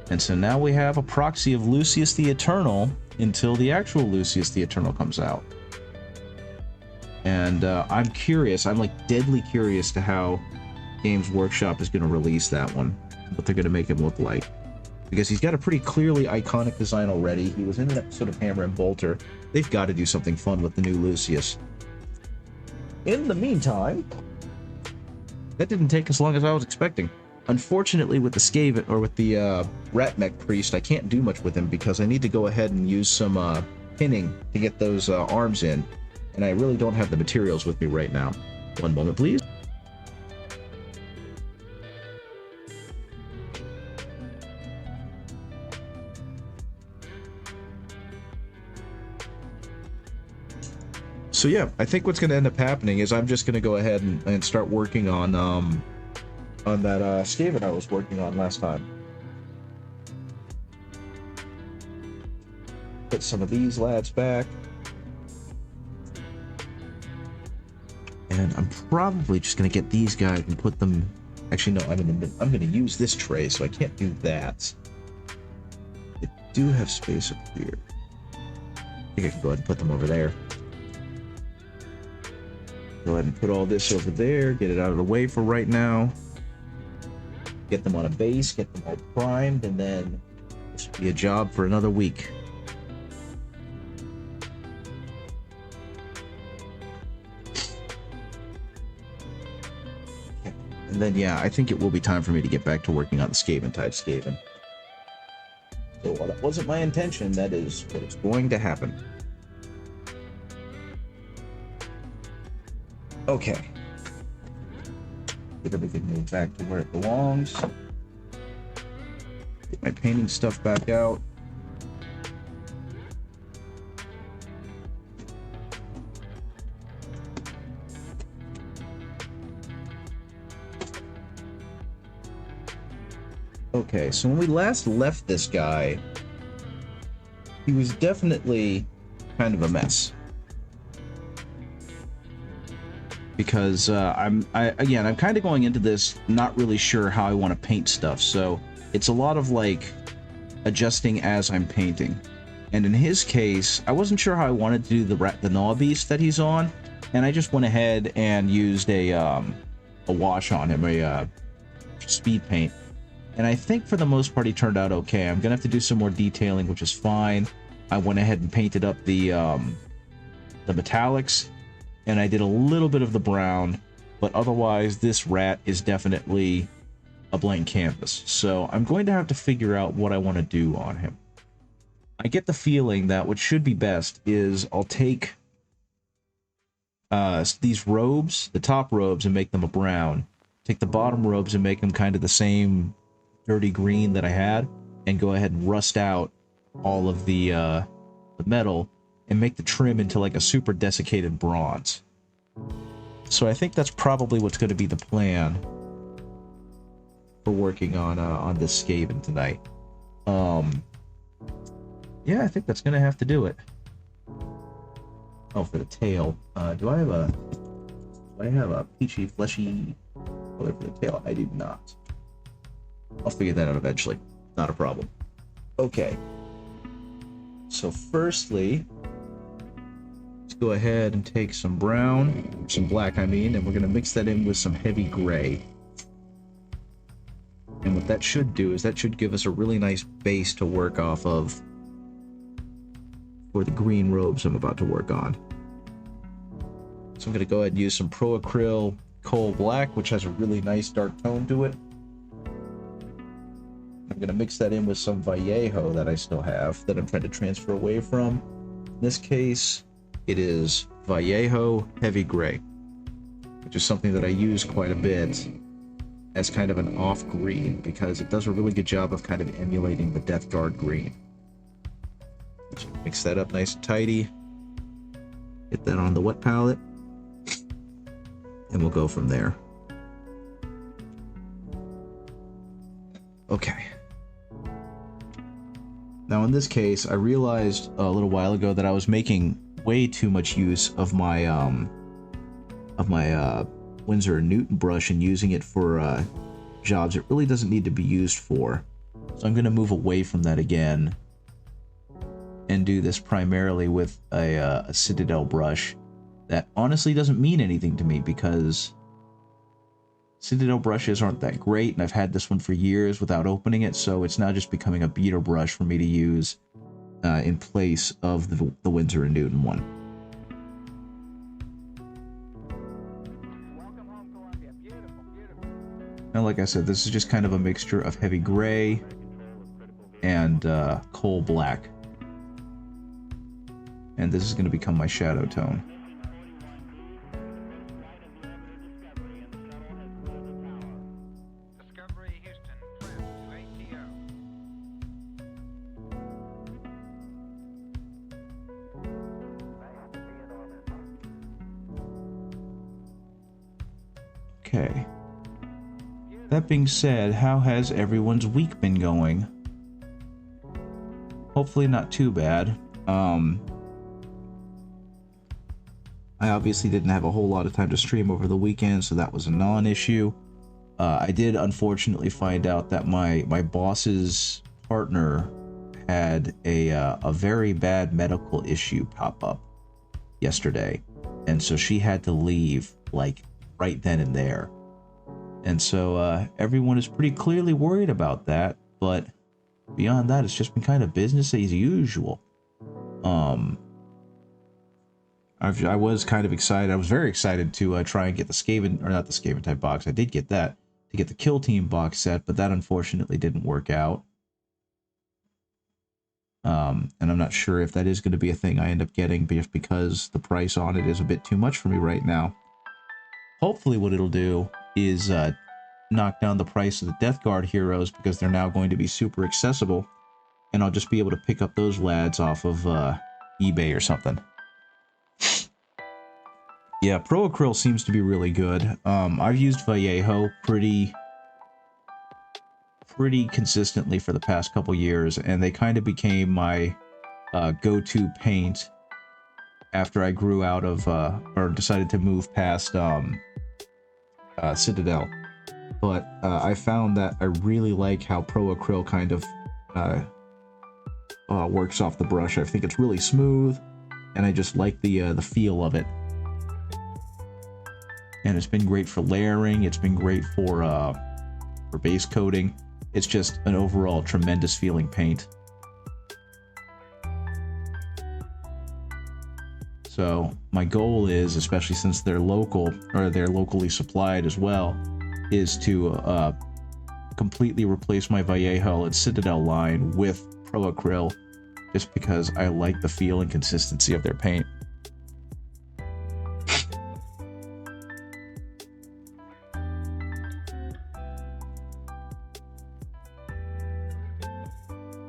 And so now we have a proxy of Lucius the Eternal until the actual Lucius the Eternal comes out. And I'm curious, I'm like deadly curious to how Games Workshop is going to release that one. What they're going to make him look like. Because he's got a pretty clearly iconic design already. He was in an episode of Hammer and Bolter. They've got to do something fun with the new Lucius. In the meantime, that didn't take as long as I was expecting. Unfortunately, with the Skaven, or with the Ratmech Priest, I can't do much with him because I need to go ahead and use some pinning to get those arms in. And I really don't have the materials with me right now. One moment, please. So yeah, I think what's going to end up happening is I'm just going to go ahead and start working on that Skaven I was working on last time. Put some of these lads back. And I'm probably just going to get these guys and put them... Actually, no, I'm going to use this tray, so I can't do that. I do have space up here. I think I can go ahead and put them over there. Go ahead and put all this over there, get it out of the way for right now. Get them on a base, get them all primed, and then this will be a job for another week. And then, yeah, I think it will be time for me to get back to working on the Skaven type Skaven. So while that wasn't my intention, that is what is going to happen. Okay. Get everything moved back to where it belongs. Get my painting stuff back out. Okay, so when we last left this guy, he was definitely kind of a mess. Because I'm kind of going into this not really sure how I want to paint stuff, so it's a lot of like adjusting as I'm painting. And in his case, I wasn't sure how I wanted to do the Gnaw Beast that he's on, and I just went ahead and used a wash on him, a speed paint. And I think for the most part he turned out okay. I'm gonna have to do some more detailing, which is fine. I went ahead and painted up the metallics, and I did a little bit of the brown, but otherwise this rat is definitely a blank canvas. So I'm going to have to figure out what I want to do on him. I get the feeling that what should be best is I'll take these robes, the top robes, and make them a brown. Take the bottom robes and make them kind of the same dirty green that I had, and go ahead and rust out all of the metal and make the trim into like a super desiccated bronze. So I think that's probably what's going to be the plan for working on this Skaven tonight. Yeah, I think that's going to have to do it. Oh, for the tail, do I have a peachy, fleshy color for the tail? I do not. I'll figure that out eventually. Not a problem. Okay. So firstly, let's go ahead and take some brown, some black I mean, and we're going to mix that in with some heavy gray. And what that should do is that should give us a really nice base to work off of for the green robes I'm about to work on. So I'm going to go ahead and use some Pro Acryl Coal Black, which has a really nice dark tone to it. I'm going to mix that in with some Vallejo that I still have that I'm trying to transfer away from. In this case, it is Vallejo Heavy Gray, which is something that I use quite a bit as kind of an off green because it does a really good job of kind of emulating the Death Guard green. So mix that up nice and tidy. Get that on the wet palette. And we'll go from there. Okay. Now in this case, I realized a little while ago that I was making way too much use of my Winsor & Newton brush and using it for jobs it really doesn't need to be used for. So I'm going to move away from that again and do this primarily with a Citadel brush that honestly doesn't mean anything to me because Citadel brushes aren't that great, and I've had this one for years without opening it, so it's now just becoming a beater brush for me to use in place of the Winsor & Newton one. And like I said, this is just kind of a mixture of heavy gray and coal black. And this is going to become my shadow tone. Okay. That being said, how has everyone's week been going? Hopefully not too bad. I obviously didn't have a whole lot of time to stream over the weekend, so that was a non-issue. I did unfortunately find out that my boss's partner had a very bad medical issue pop up yesterday, and so she had to leave like right then and there. And so everyone is pretty clearly worried about that, but beyond that, it's just been kind of business as usual. I was kind of excited. I was very excited to try and get the Skaven, or not the Skaven type box. I did get that, to get the Kill Team box set, but that unfortunately didn't work out. And I'm not sure if that is going to be a thing I end up getting, just because the price on it is a bit too much for me right now. Hopefully what it'll do is knock down the price of the Death Guard heroes, because they're now going to be super accessible, and I'll just be able to pick up those lads off of eBay or something. Yeah, Pro Acryl seems to be really good. I've used Vallejo pretty consistently for the past couple years, and they kind of became my go-to paint after I grew out of, or decided to move past Citadel. But I found that I really like how Pro Acryl kind of works off the brush. I think it's really smooth, and I just like the feel of it. And it's been great for layering. It's been great for base coating. It's just an overall tremendous feeling paint. So my goal is, especially since they're local, or they're locally supplied as well, is to completely replace my Vallejo and Citadel line with Pro Acryl, just because I like the feel and consistency of their paint.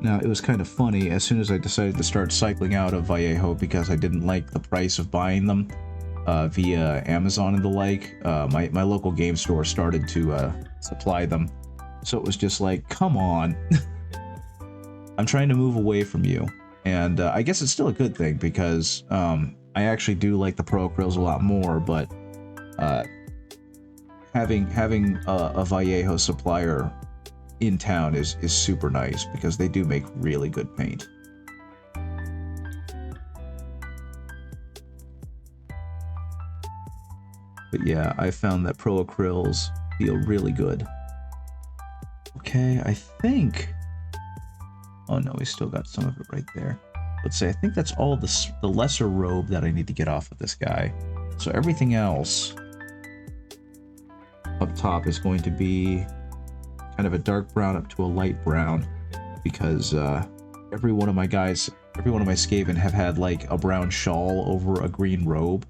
Now, it was kind of funny, as soon as I decided to start cycling out of Vallejo because I didn't like the price of buying them via Amazon and the like, my local game store started to supply them. So it was just like, come on. I'm trying to move away from you. And I guess it's still a good thing, because I actually do like the Pro Acryls a lot more, but having a Vallejo supplier in town is super nice because they do make really good paint. But yeah, I found that Pro Acryls feel really good. Okay, I think... Oh no, we still got some of it right there. Let's say, I think that's all the lesser robe that I need to get off of this guy. So everything else up top is going to be kind of a dark brown up to a light brown, because every one of my Skaven have had like a brown shawl over a green robe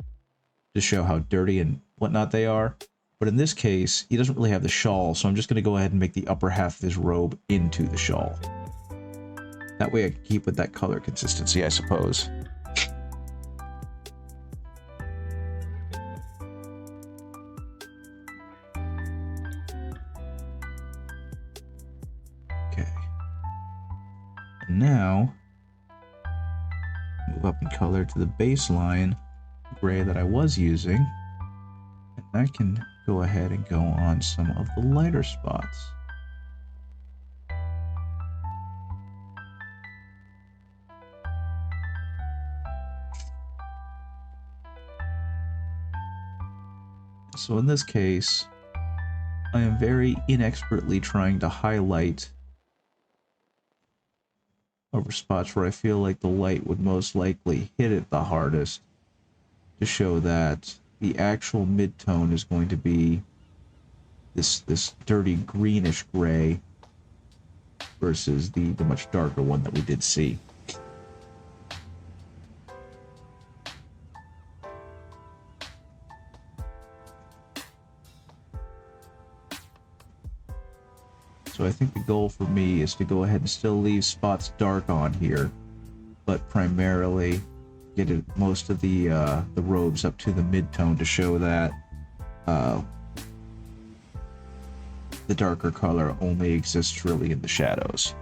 to show how dirty and whatnot they are. But in this case, he doesn't really have the shawl, so I'm just going to go ahead and make the upper half of his robe into the shawl. That way I can keep with that color consistency, I suppose. Okay. And now, move up in color to the baseline gray that I was using. And that can go ahead and go on some of the lighter spots. So in this case, I am very inexpertly trying to highlight over spots where I feel like the light would most likely hit it the hardest, to show that the actual mid-tone is going to be this dirty greenish gray versus the much darker one that we did see. So I think the goal for me is to go ahead and still leave spots dark on here, but primarily get most of the robes up to the mid-tone to show that the darker color only exists really in the shadows.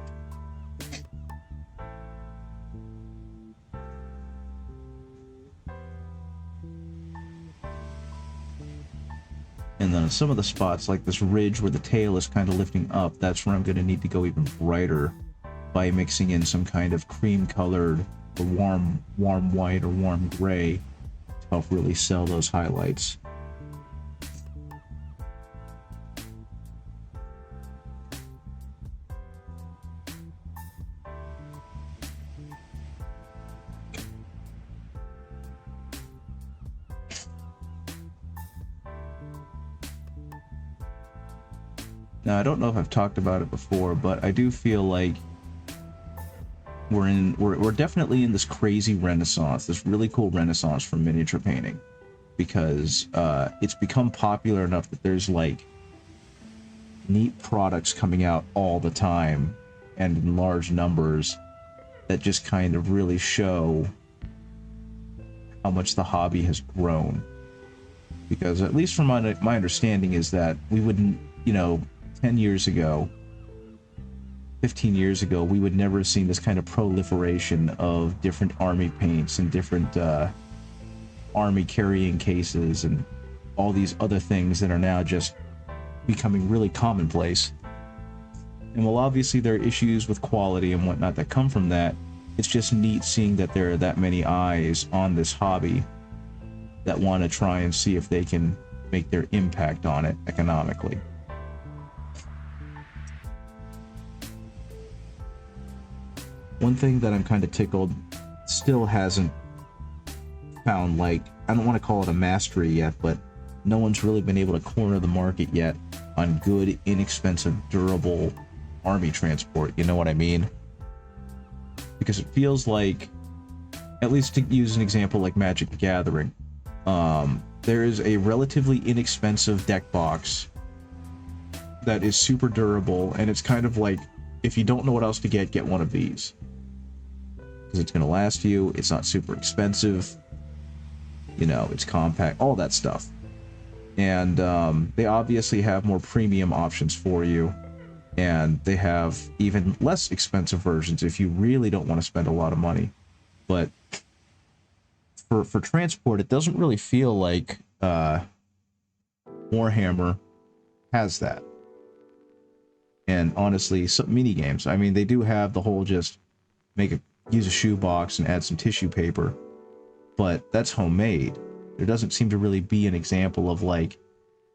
And then some of the spots, like this ridge where the tail is kind of lifting up, that's where I'm going to need to go even brighter by mixing in some kind of cream-colored or warm white or warm gray to help really sell those highlights. Now, I don't know if I've talked about it before, but I do feel like we're definitely in this crazy renaissance, this really cool renaissance for miniature painting, because it's become popular enough that there's like neat products coming out all the time and in large numbers that just kind of really show how much the hobby has grown. Because at least from my understanding is that we wouldn't, 10 years ago, 15 years ago, we would never have seen this kind of proliferation of different army paints and different army carrying cases and all these other things that are now just becoming really commonplace. And while obviously there are issues with quality and whatnot that come from that, it's just neat seeing that there are that many eyes on this hobby that want to try and see if they can make their impact on it economically. One thing that I'm kind of tickled still hasn't found, like, I don't want to call it a mastery yet, but no one's really been able to corner the market yet on good, inexpensive, durable army transport. You know what I mean? Because it feels like, at least to use an example like Magic the Gathering, there is a relatively inexpensive deck box that is super durable, and it's kind of like, if you don't know what else to get one of these. Because it's going to last you, it's not super expensive, it's compact, all that stuff. And they obviously have more premium options for you, and they have even less expensive versions if you really don't want to spend a lot of money. But for transport, it doesn't really feel like Warhammer has that. And honestly, some mini games. I mean, they do have the whole just use a shoebox and add some tissue paper, but that's homemade. There doesn't seem to really be an example of like,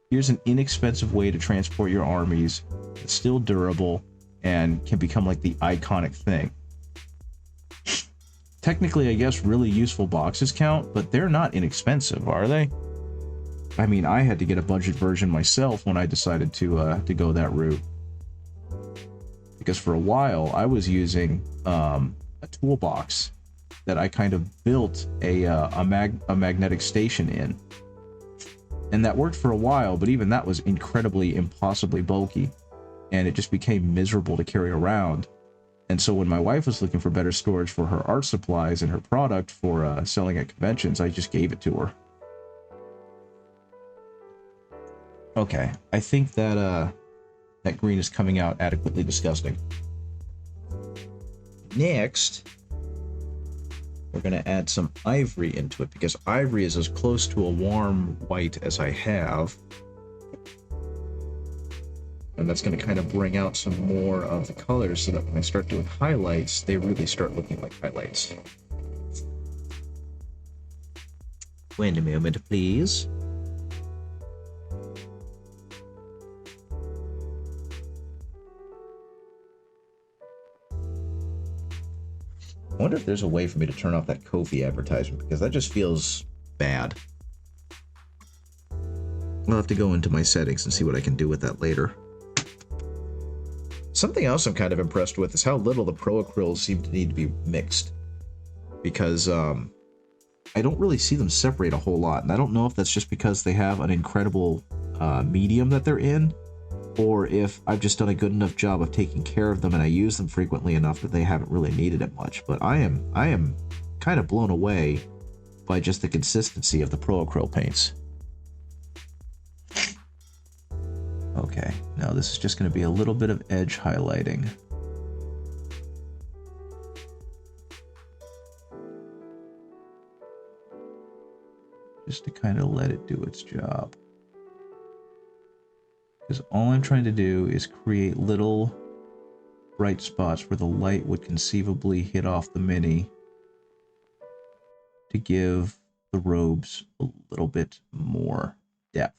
here's an inexpensive way to transport your armies. It's still durable and can become like the iconic thing. Technically, I guess really useful boxes count, but they're not inexpensive, are they? I mean, I had to get a budget version myself when I decided to go that route. Because for a while, I was using a toolbox that I kind of built a magnetic station in. And that worked for a while, but even that was impossibly bulky. And it just became miserable to carry around. And so when my wife was looking for better storage for her art supplies and her product for selling at conventions, I just gave it to her. Okay, I think that that green is coming out adequately disgusting. Next, we're going to add some ivory into it, because ivory is as close to a warm white as I have. And that's going to kind of bring out some more of the colors so that when I start doing highlights, they really start looking like highlights. Wait a moment, please. I wonder if there's a way for me to turn off that Ko-fi advertisement, because that just feels bad. I'll have to go into my settings and see what I can do with that later. Something else I'm kind of impressed with is how little the Pro Acryls seem to need to be mixed. Because I don't really see them separate a whole lot, and I don't know if that's just because they have an incredible medium that they're in, or if I've just done a good enough job of taking care of them and I use them frequently enough that they haven't really needed it much. But I am kind of blown away by just the consistency of the Pro Acryl paints. Okay, now this is just going to be a little bit of edge highlighting. Just to kind of let it do its job. Because all I'm trying to do is create little bright spots where the light would conceivably hit off the mini to give the robes a little bit more depth.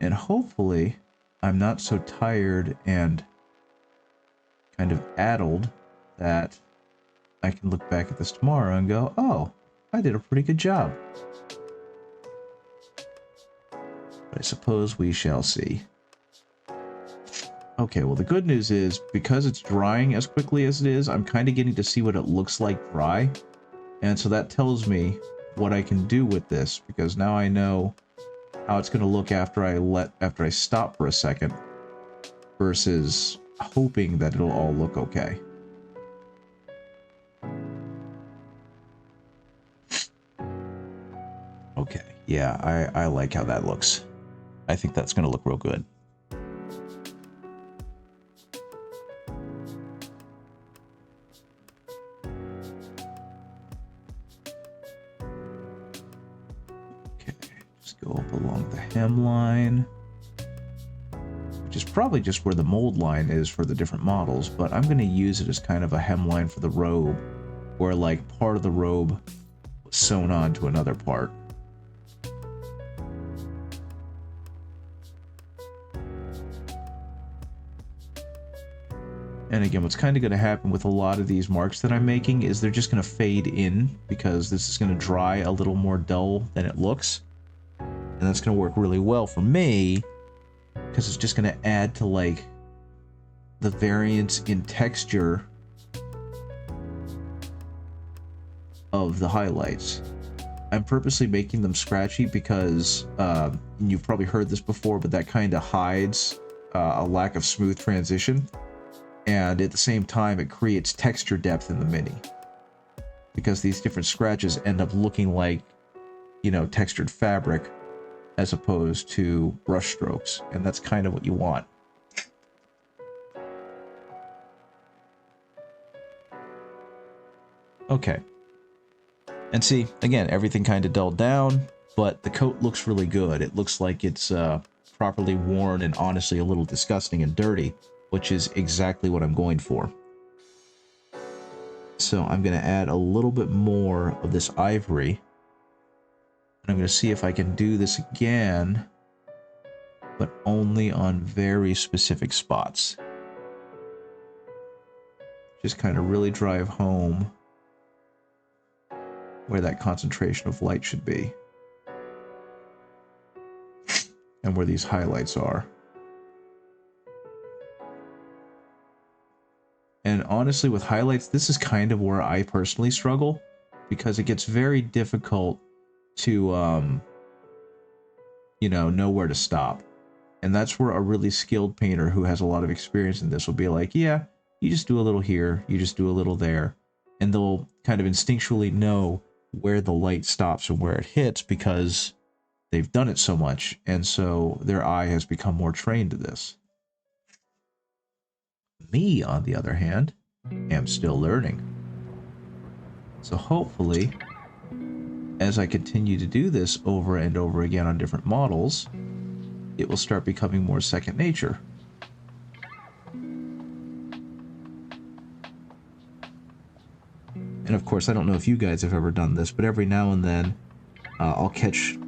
And hopefully I'm not so tired and kind of addled that I can look back at this tomorrow and go, oh, I did a pretty good job. But I suppose we shall see. Okay, well the good news is, because it's drying as quickly as it is, I'm kind of getting to see what it looks like dry. And so that tells me what I can do with this, because now I know how it's going to look after I stop for a second, versus hoping that it'll all look okay. Okay, yeah, I like how that looks. I think that's going to look real good. Go up along the hemline, which is probably just where the mold line is for the different models, but I'm going to use it as kind of a hemline for the robe, where like part of the robe was sewn on to another part. And again, what's kind of going to happen with a lot of these marks that I'm making is they're just going to fade in, because this is going to dry a little more dull than it looks. And that's going to work really well for me, because it's just going to add to like the variance in texture of the highlights. I'm purposely making them scratchy because you've probably heard this before, but that kind of hides a lack of smooth transition. And at the same time, it creates texture depth in the mini, because these different scratches end up looking like, you know, textured fabric as opposed to brush strokes, and that's kind of what you want. Okay. And see, again, everything kind of dulled down, but the coat looks really good. It looks like it's properly worn and honestly a little disgusting and dirty, which is exactly what I'm going for. So I'm going to add a little bit more of this ivory. And I'm going to see if I can do this again, but only on very specific spots. Just kind of really drive home where that concentration of light should be. And where these highlights are. And honestly, with highlights, this is kind of where I personally struggle, because it gets very difficult to, know where to stop. And that's where a really skilled painter who has a lot of experience in this will be like, yeah, you just do a little here, you just do a little there. And they'll kind of instinctually know where the light stops and where it hits because they've done it so much. And so their eye has become more trained to this. Me, on the other hand, am still learning. So hopefully, as I continue to do this over and over again on different models, it will start becoming more second nature. And of course, I don't know if you guys have ever done this, but every now and then I'll catch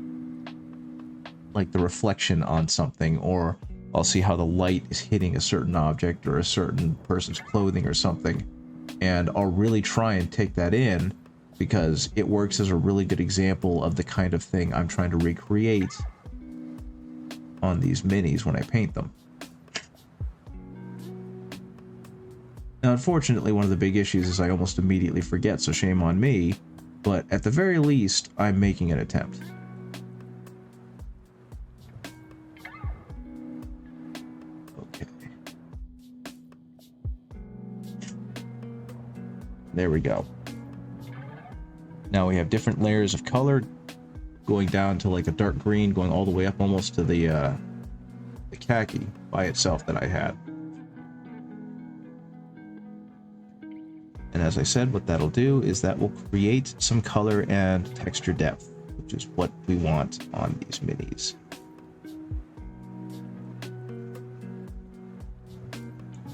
like the reflection on something, or I'll see how the light is hitting a certain object or a certain person's clothing or something, and I'll really try and take that in because it works as a really good example of the kind of thing I'm trying to recreate on these minis when I paint them. Now, unfortunately, one of the big issues is I almost immediately forget, so shame on me, but at the very least, I'm making an attempt. Okay. There we go. Now we have different layers of color, going down to like a dark green, going all the way up almost to the khaki by itself that I had. And as I said, what that'll do is that will create some color and texture depth, which is what we want on these minis.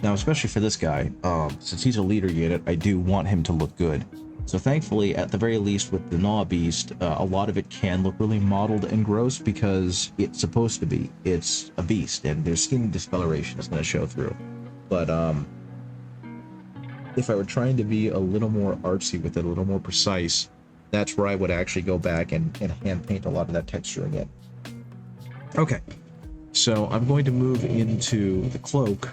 Now, especially for this guy, since he's a leader unit, I do want him to look good. So thankfully, at the very least with the Gnaw Beast, a lot of it can look really mottled and gross because it's supposed to be. It's a beast, and their skin discoloration is going to show through. But if I were trying to be a little more artsy with it, a little more precise, that's where I would actually go back and hand paint a lot of that texture again. Okay, so I'm going to move into the cloak.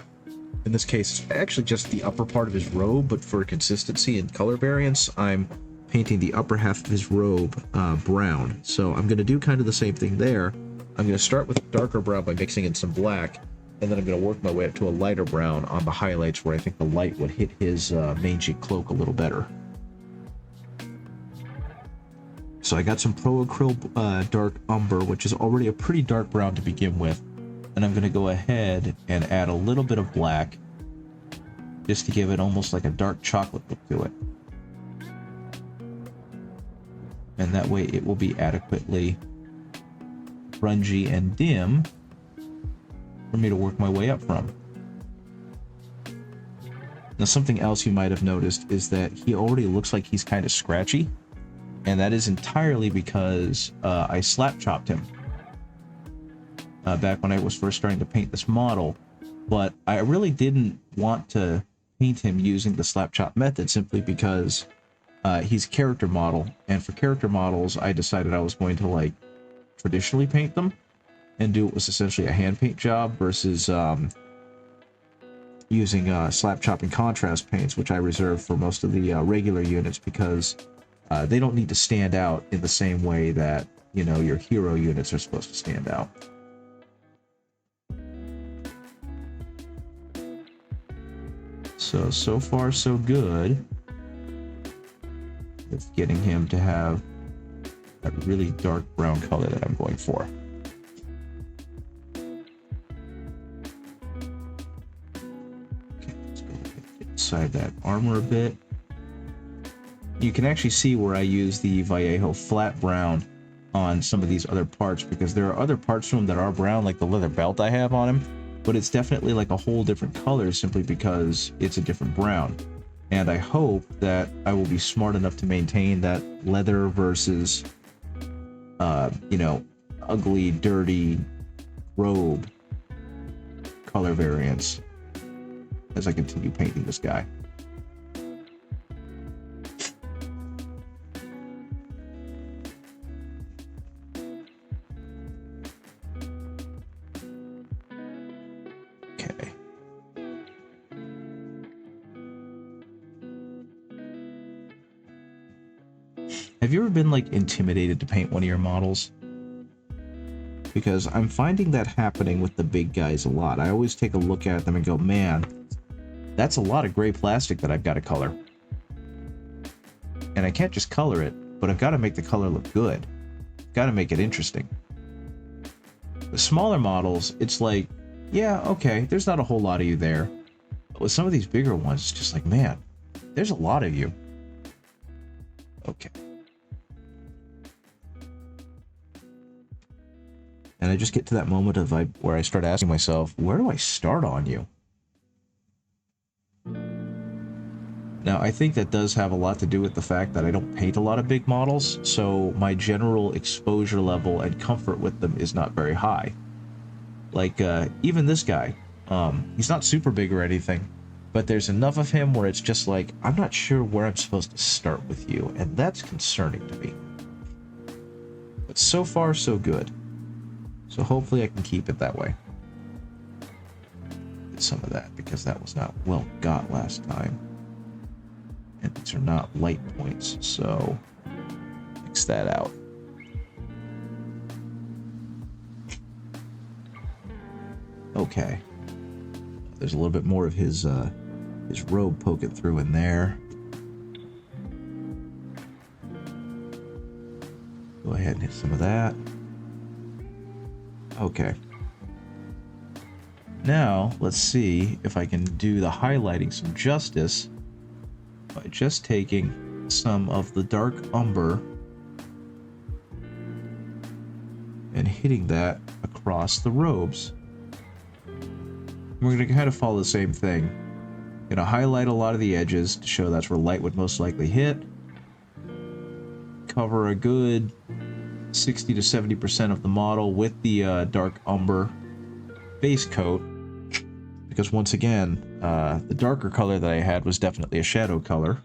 In this case, it's actually just the upper part of his robe, but for consistency and color variance, I'm painting the upper half of his robe brown. So I'm going to do kind of the same thing there. I'm going to start with darker brown by mixing in some black, and then I'm going to work my way up to a lighter brown on the highlights where I think the light would hit his mangy cloak a little better. So I got some Pro Acryl Dark Umber, which is already a pretty dark brown to begin with. And I'm going to go ahead and add a little bit of black just to give it almost like a dark chocolate look to it. And that way it will be adequately grungy and dim for me to work my way up from. Now, something else you might have noticed is that he already looks like he's kind of scratchy, and that is entirely because I slap chopped him back when I was first starting to paint this model, but I really didn't want to paint him using the slap chop method simply because he's a character model, and for character models I decided I was going to like traditionally paint them and do what was essentially a hand paint job versus using slap chop and contrast paints, which I reserve for most of the regular units because they don't need to stand out in the same way that, you know, your hero units are supposed to stand out. So far so good with getting him to have that really dark brown color that I'm going for. Okay, let's go inside that armor a bit. You can actually see where I use the Vallejo flat brown on some of these other parts, because there are other parts to him that are brown, like the leather belt I have on him, but it's definitely like a whole different color simply because it's a different brown. And I hope that I will be smart enough to maintain that leather versus, you know, ugly, dirty robe color variants as I continue painting this guy. Okay. Have you ever been like intimidated to paint one of your models? Because I'm finding that happening with the big guys a lot. I always take a look at them and go, man, that's a lot of gray plastic that I've got to color. And I can't just color it, but I've got to make the color look good. Got to make it interesting. With smaller models, it's like, yeah, okay, there's not a whole lot of you there. But with some of these bigger ones, it's just like, man, there's a lot of you. Okay. And I just get to that moment of where I start asking myself, where do I start on you? Now, I think that does have a lot to do with the fact that I don't paint a lot of big models, so my general exposure level and comfort with them is not very high. Like, even this guy, he's not super big or anything, but there's enough of him where it's just like, I'm not sure where I'm supposed to start with you, and that's concerning to me. But so far, so good. So hopefully I can keep it that way. Did some of that because that was not well got last time. And these are not light points, so fix that out. Okay. There's a little bit more of his robe poking through in there. Go ahead and hit some of that. Okay. Now, let's see if I can do the highlighting some justice by just taking some of the dark umber and hitting that across the robes. We're going to kind of follow the same thing. Going to highlight a lot of the edges to show that's where light would most likely hit. Cover a good 60 to 70% of the model with the dark umber base coat, because once again, the darker color that I had was definitely a shadow color.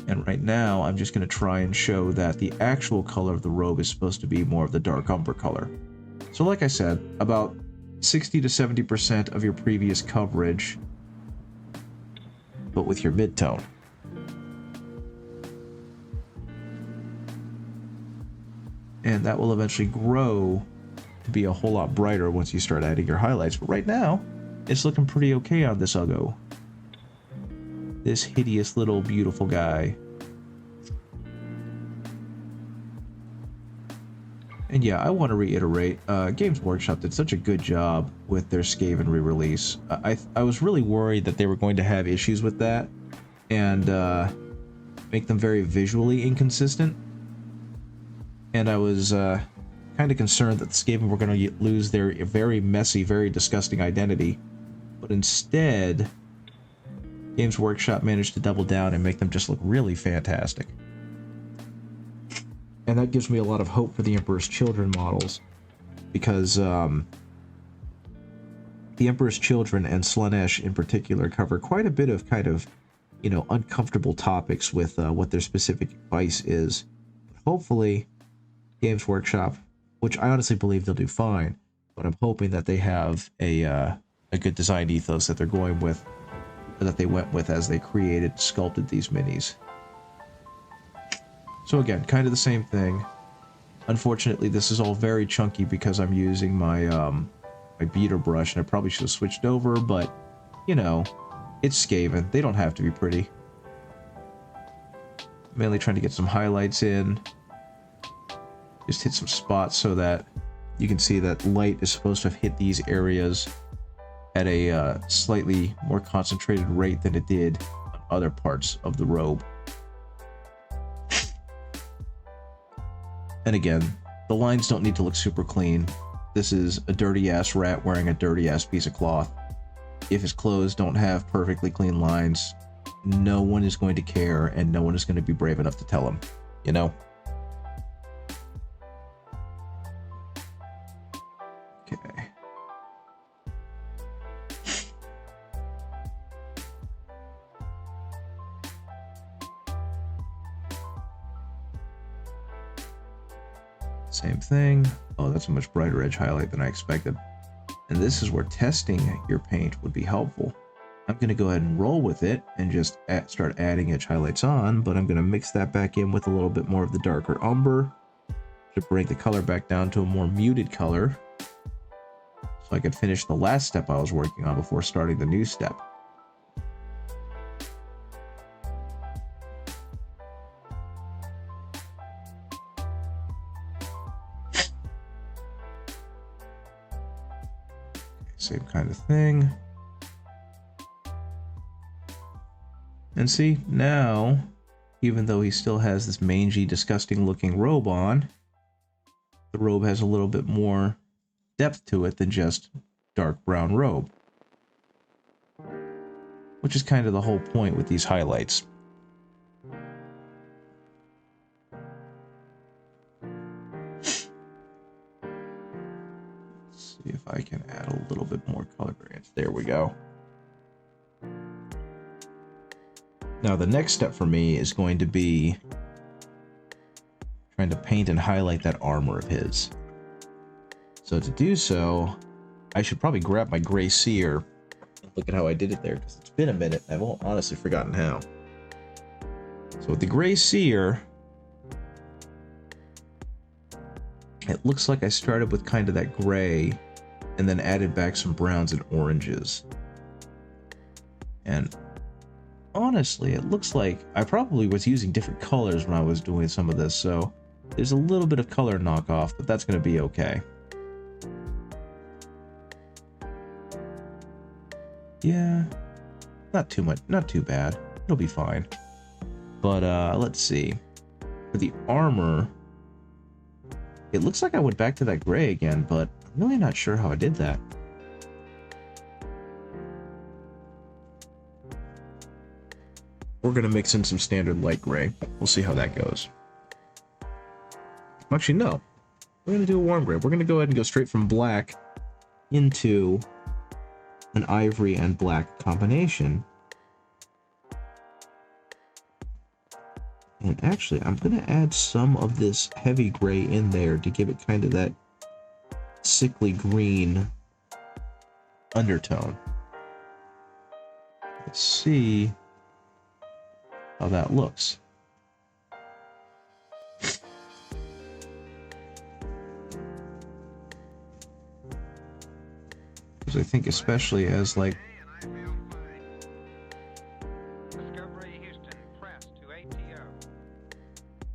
And right now, I'm just going to try and show that the actual color of the robe is supposed to be more of the dark umber color. So like I said, about 60 to 70% of your previous coverage, but with your mid-tone. And that will eventually grow to be a whole lot brighter once you start adding your highlights. But right now, it's looking pretty okay on this Uggo. This hideous little beautiful guy. And yeah, I want to reiterate, Games Workshop did such a good job with their Skaven re-release. I was really worried that they were going to have issues with that and make them very visually inconsistent. And I was kind of concerned that the Skaven were going to lose their very messy, very disgusting identity. But instead, Games Workshop managed to double down and make them just look really fantastic. And that gives me a lot of hope for the Emperor's Children models, because the Emperor's Children and Slaanesh in particular cover quite a bit of kind of, you know, uncomfortable topics with what their specific vice is. Hopefully, Games Workshop, which I honestly believe they'll do fine, but I'm hoping that they have a good design ethos that they're going with, or that they went with as they created, sculpted these minis. So again, kind of the same thing. Unfortunately, this is all very chunky because I'm using my my beater brush, and I probably should have switched over, but you know, it's Skaven. They don't have to be pretty. Mainly trying to get some highlights in. Just hit some spots so that you can see that light is supposed to have hit these areas at a slightly more concentrated rate than it did on other parts of the robe. And again, the lines don't need to look super clean. This is a dirty ass rat wearing a dirty ass piece of cloth. If his clothes don't have perfectly clean lines, no one is going to care and no one is going to be brave enough to tell him, you know? Okay. Same thing. Oh, that's a much brighter edge highlight than I expected. And this is where testing your paint would be helpful. I'm going to go ahead and roll with it and just start adding edge highlights on, but I'm going to mix that back in with a little bit more of the darker umber to bring the color back down to a more muted color so I could finish the last step I was working on before starting the new step. Same kind of thing. And see, now, even though he still has this mangy, disgusting looking robe on, the robe has a little bit more depth to it than just dark brown robe. Which is kind of the whole point with these highlights. Let's see if I can add a little bit more color variance. There we go. Now the next step for me is going to be trying to paint and highlight that armor of his. So to do so, I should probably grab my gray seer. Look at how I did it there, because it's been a minute. I've honestly forgotten how. So with the gray seer, it looks like I started with kind of that gray and then added back some browns and oranges. And honestly, it looks like I probably was using different colors when I was doing some of this, so there's a little bit of color knockoff, but that's going to be okay. Yeah, not too much, not too bad. It'll be fine. But let's see. For the armor, it looks like I went back to that gray again, but I'm really not sure how I did that. We're going to mix in some standard light gray. We'll see how that goes. Actually, no. We're going to do a warm gray. We're going to go ahead and go straight from black into an ivory and black combination. And actually, I'm going to add some of this heavy gray in there to give it kind of that sickly green undertone. Let's see how that looks. Because I think especially as like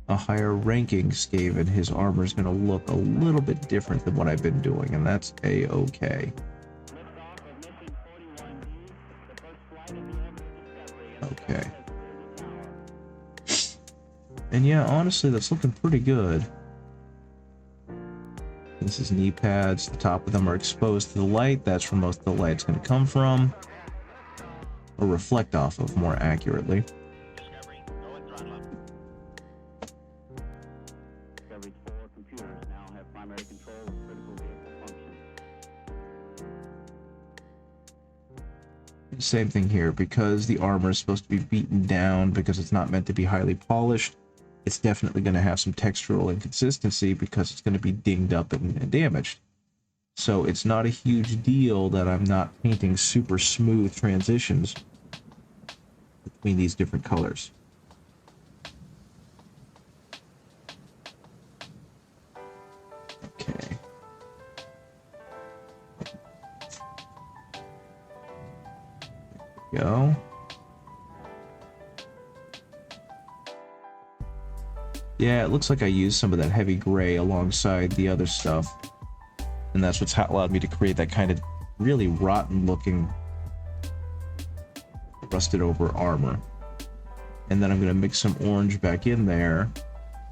a higher ranking Skaven, his armor is going to look a little bit different than what I've been doing, and that's a-okay. Okay. And yeah, honestly, that's looking pretty good. This is knee pads. The top of them are exposed to the light. That's where most of the light's going to come from. Or reflect off of, more accurately. Same thing here, because the armor is supposed to be beaten down because it's not meant to be highly polished. It's definitely going to have some textural inconsistency because it's going to be dinged up and damaged. So it's not a huge deal that I'm not painting super smooth transitions between these different colors. Okay. There we go. Yeah, it looks like I used some of that heavy gray alongside the other stuff. And that's what's allowed me to create that kind of really rotten looking rusted over armor. And then I'm going to mix some orange back in there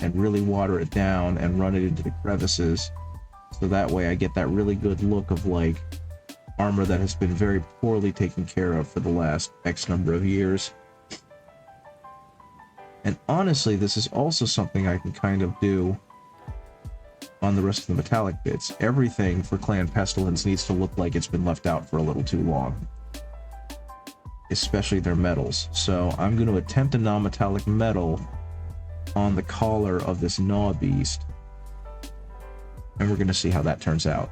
and really water it down and run it into the crevices. So that way I get that really good look of like armor that has been very poorly taken care of for the last X number of years. And honestly, this is also something I can kind of do on the rest of the metallic bits. Everything for Clan Pestilence needs to look like it's been left out for a little too long. Especially their metals. So I'm going to attempt a non-metallic metal on the collar of this Gnaw Beast. And we're going to see how that turns out.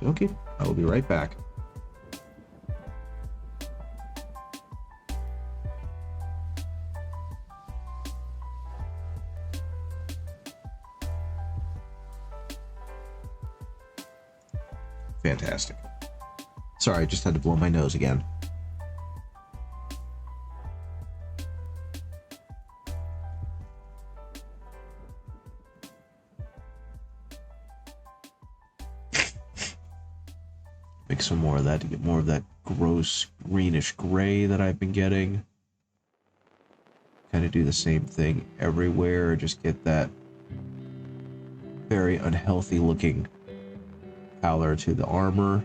Okay, I will be right back. Fantastic. Sorry, I just had to blow my nose again. Make some more of that to get more of that gross greenish gray that I've been getting. Kind of do the same thing everywhere, just get that very unhealthy looking pallor to the armor.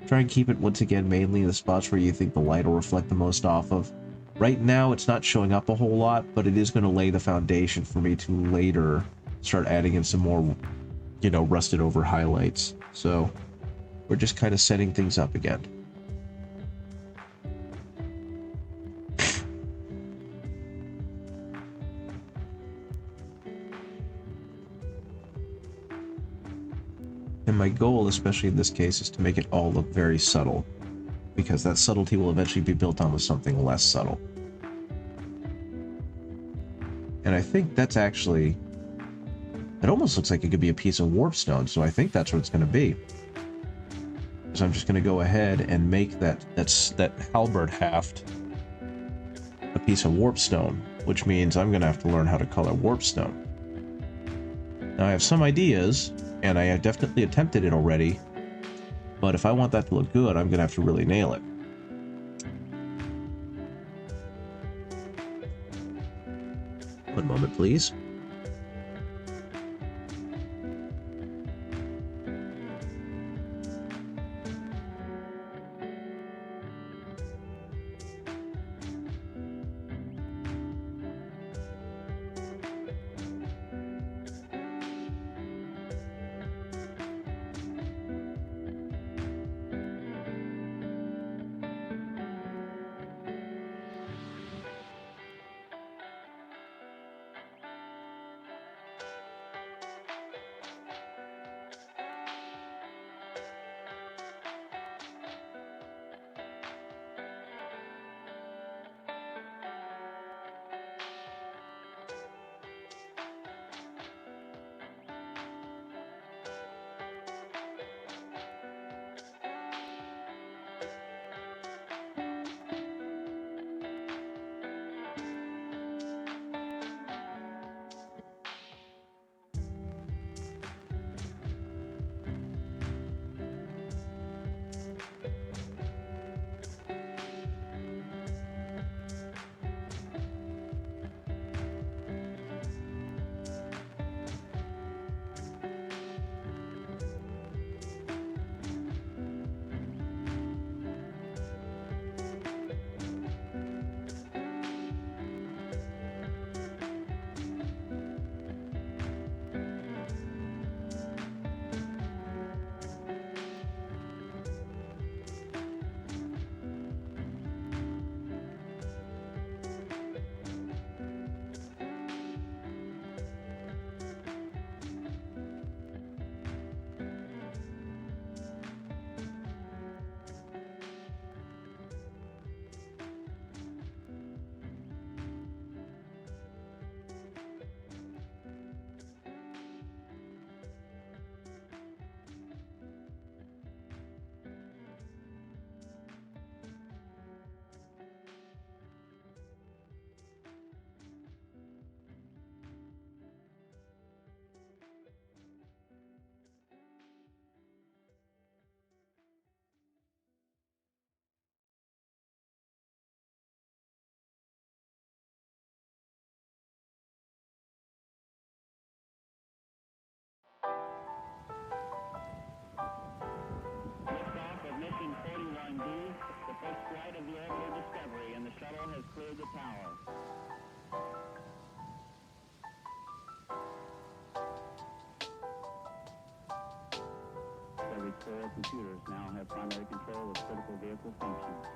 Try and keep it once again mainly in the spots where you think the light will reflect the most off of. Right now it's not showing up a whole lot, but it is going to lay the foundation for me to later start adding in some more, you know, rusted over highlights. So we're just kind of setting things up again. And my goal, especially in this case, is to make it all look very subtle, because that subtlety will eventually be built on with something less subtle. And I think that's actually, it almost looks like it could be a piece of warp stone, so I think that's what it's going to be. So I'm just going to go ahead and make that halberd haft a piece of warp stone, which means I'm going to have to learn how to color warp stone. Now I have some ideas, and I have definitely attempted it already, but if I want that to look good, I'm going to have to really nail it. One moment, please. site of the area of discovery, and the shuttle has cleared the tower. Discovery's 4 computers now have primary control of critical vehicle functions.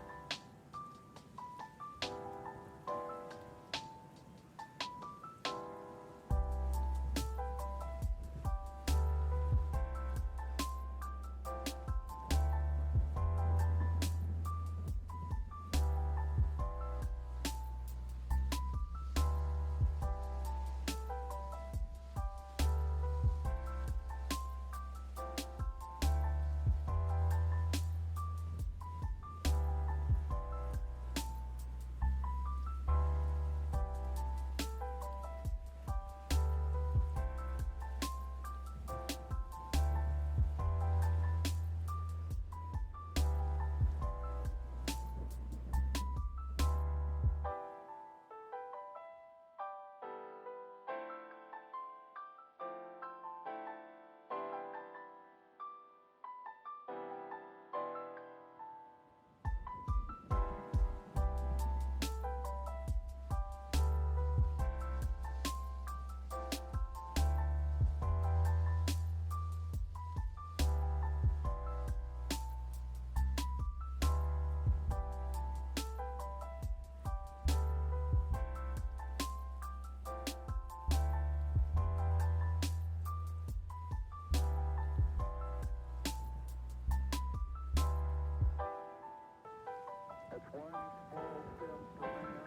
That's one small step for man,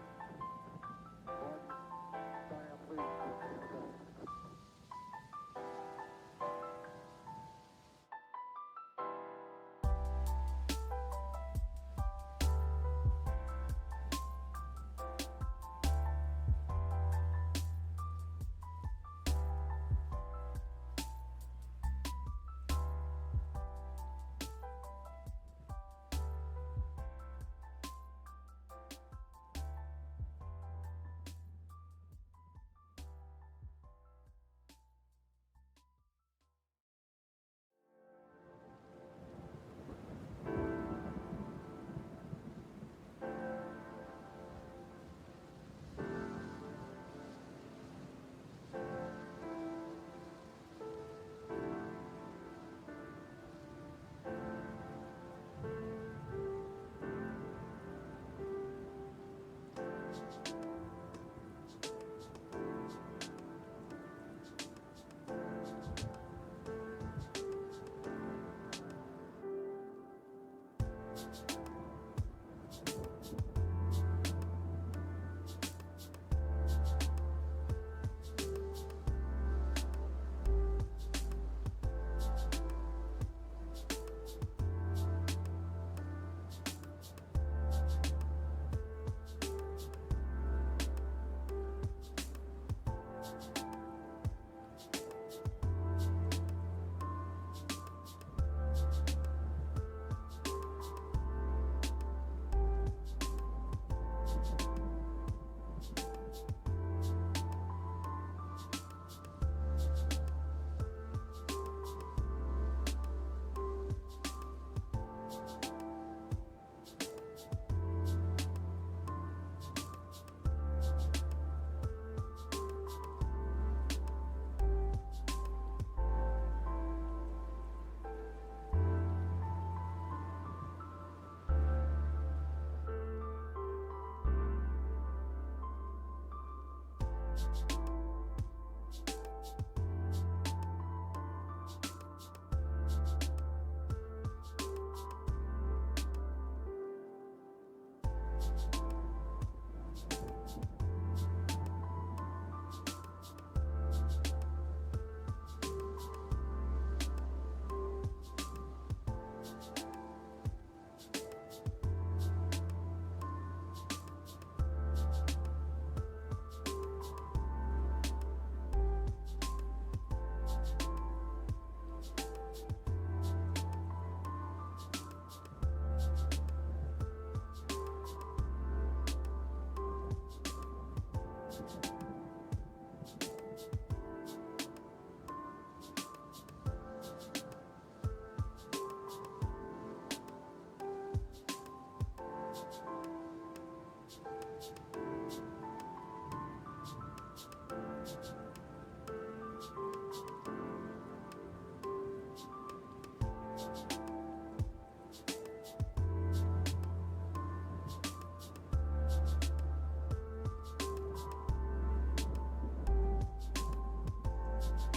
one giant leap for mankind.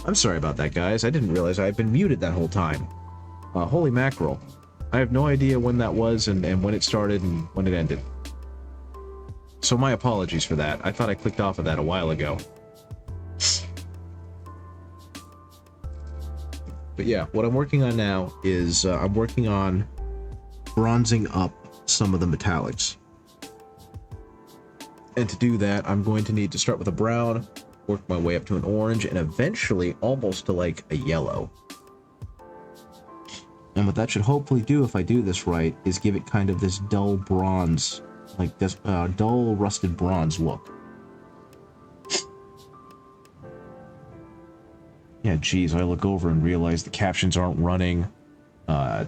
I'm sorry about that, guys. I didn't realize I had been muted that whole time. Holy mackerel. I have no idea when that was and when it started and when it ended. So my apologies for that. I thought I clicked off of that a while ago. But yeah, what I'm working on now is I'm working on bronzing up some of the metallics. And to do that, I'm going to need to start with a brown, work my way up to an orange, and eventually almost to like a yellow. And what that should hopefully do, if I do this right, is give it kind of this dull bronze, like this dull rusted bronze look. Yeah, geez, I look over and realize the captions aren't running.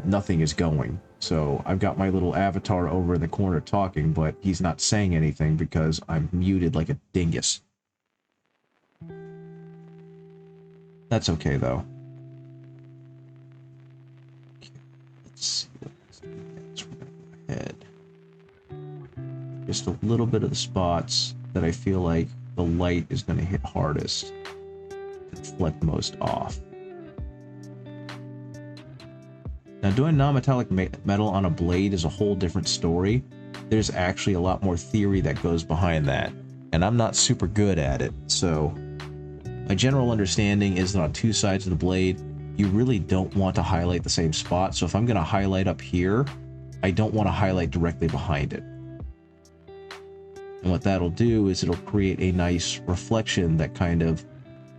Nothing is going. So I've got my little avatar over in the corner talking, but he's not saying anything because I'm muted like a dingus. That's okay, though. Okay, let's see what let's do next. We're gonna go ahead. Just a little bit of the spots that I feel like the light is going to hit hardest. Deflect most off. Now, doing non-metallic metal on a blade is a whole different story. There's actually a lot more theory that goes behind that, and I'm not super good at it. So my general understanding is that on two sides of the blade, you really don't want to highlight the same spot. So if I'm going to highlight up here, I don't want to highlight directly behind it. And what that'll do is it'll create a nice reflection that kind of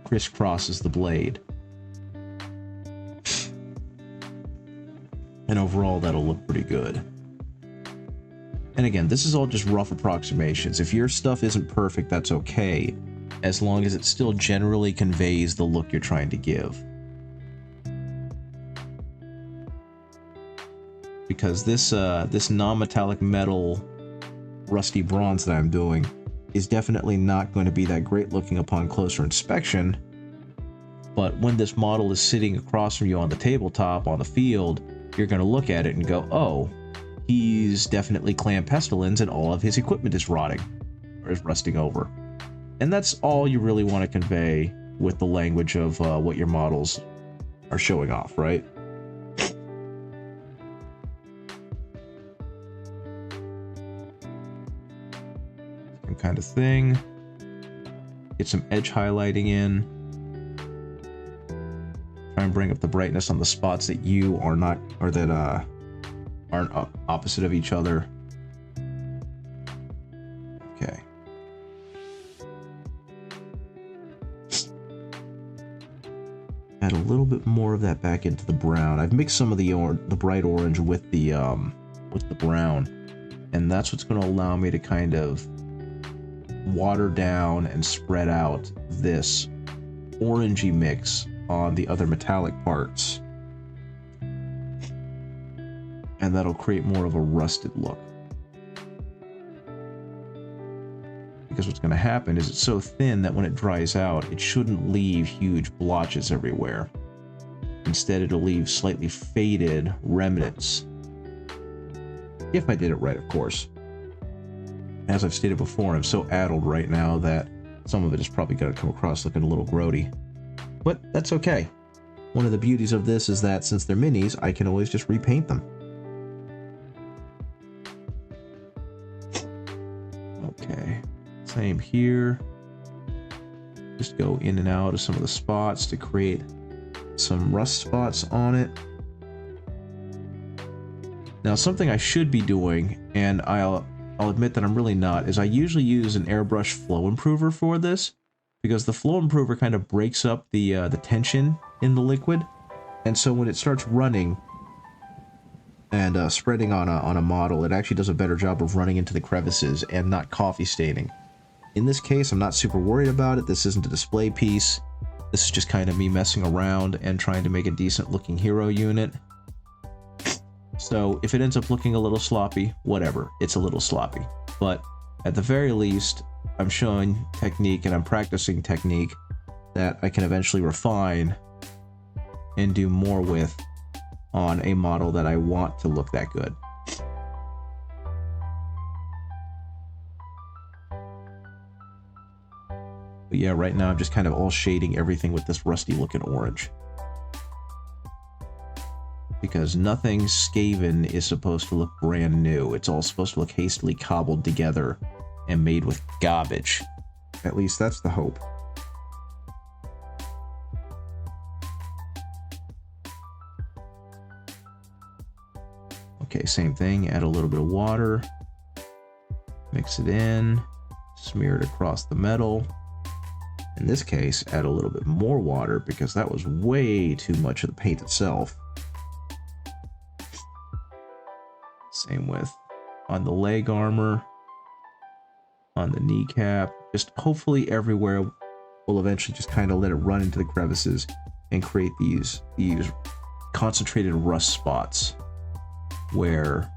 crisscrosses the blade. And overall, that'll look pretty good. And again, this is all just rough approximations. If your stuff isn't perfect, that's okay, as long as it still generally conveys the look you're trying to give. Because this non-metallic metal rusty bronze that I'm doing is definitely not going to be that great looking upon closer inspection. But when this model is sitting across from you on the tabletop on the field, you're going to look at it and go, oh, he's definitely clan pestilence and all of his equipment is rotting or is rusting over. And that's all you really want to convey with the language of what your models are showing off, right? Same kind of thing. Get some edge highlighting in. Try and bring up the brightness on the spots that you are not, or that aren't opposite of each other. Okay. Add a little bit more of that back into the brown. I've mixed some of the bright orange with the brown, and that's what's going to allow me to kind of water down and spread out this orangey mix on the other metallic parts, and that'll create more of a rusted look. Because what's going to happen is it's so thin that when it dries out, it shouldn't leave huge blotches everywhere. Instead, it'll leave slightly faded remnants. If I did it right, of course. As I've stated before, I'm so addled right now that some of it is probably going to come across looking a little grody. But that's okay. One of the beauties of this is that since they're minis, I can always just repaint them. Okay, same here. Just go in and out of some of the spots to create some rust spots on it. Now, something I should be doing, and I'll admit that I'm really not, is I usually use an airbrush flow improver for this, because the flow improver kind of breaks up the tension in the liquid, and so when it starts running and spreading on a model, it actually does a better job of running into the crevices and not coffee staining. In this case, I'm not super worried about it. This isn't a display piece. This is just kind of me messing around and trying to make a decent looking hero unit. So if it ends up looking a little sloppy, whatever, it's a little sloppy. But at the very least, I'm showing technique and I'm practicing technique that I can eventually refine and do more with on a model that I want to look that good. But yeah, right now I'm just kind of all shading everything with this rusty looking orange. Because nothing Skaven is supposed to look brand new. It's all supposed to look hastily cobbled together and made with garbage. At least that's the hope. Okay, same thing. Add a little bit of water. Mix it in. Smear it across the metal. In this case, add a little bit more water because that was way too much of the paint itself. Same with on the leg armor, on the kneecap. Just hopefully everywhere we'll eventually just kind of let it run into the crevices and create these concentrated rust spots where,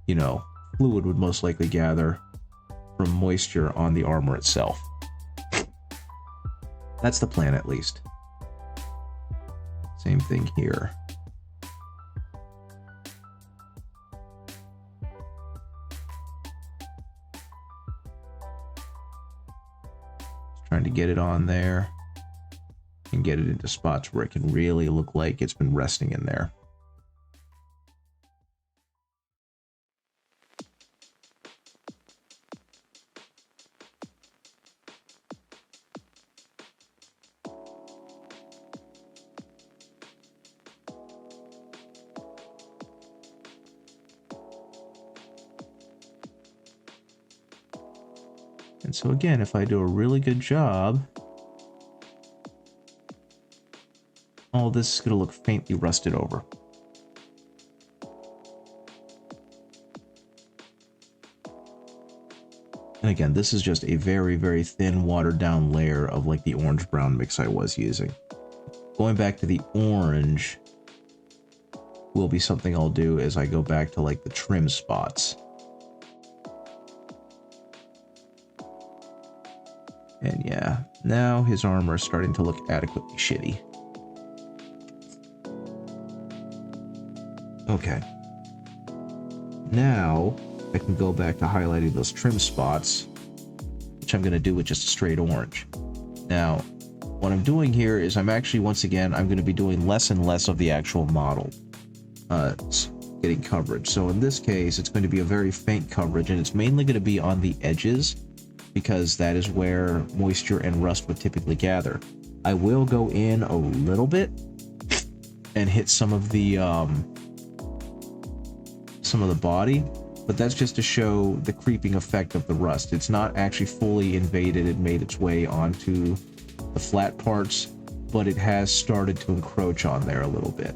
you know, fluid would most likely gather from moisture on the armor itself. That's the plan, at least. Same thing here. Just trying to get it on there and get it into spots where it can really look like it's been resting in there. And so again, if I do a really good job, all this is going to look faintly rusted over. And again, this is just a very, very thin, watered down layer of like the orange-brown mix I was using. Going back to the orange will be something I'll do as I go back to like the trim spots. And yeah, now his armor is starting to look adequately shitty. Okay. Now, I can go back to highlighting those trim spots, which I'm going to do with just a straight orange. Now, what I'm doing here is I'm actually, once again, I'm going to be doing less and less of the actual model getting coverage. So in this case, it's going to be a very faint coverage, and it's mainly going to be on the edges, because that is where moisture and rust would typically gather. I will go in a little bit and hit some of the body, but that's just to show the creeping effect of the rust. It's not actually fully invaded and made its way onto the flat parts, but it has started to encroach on there a little bit.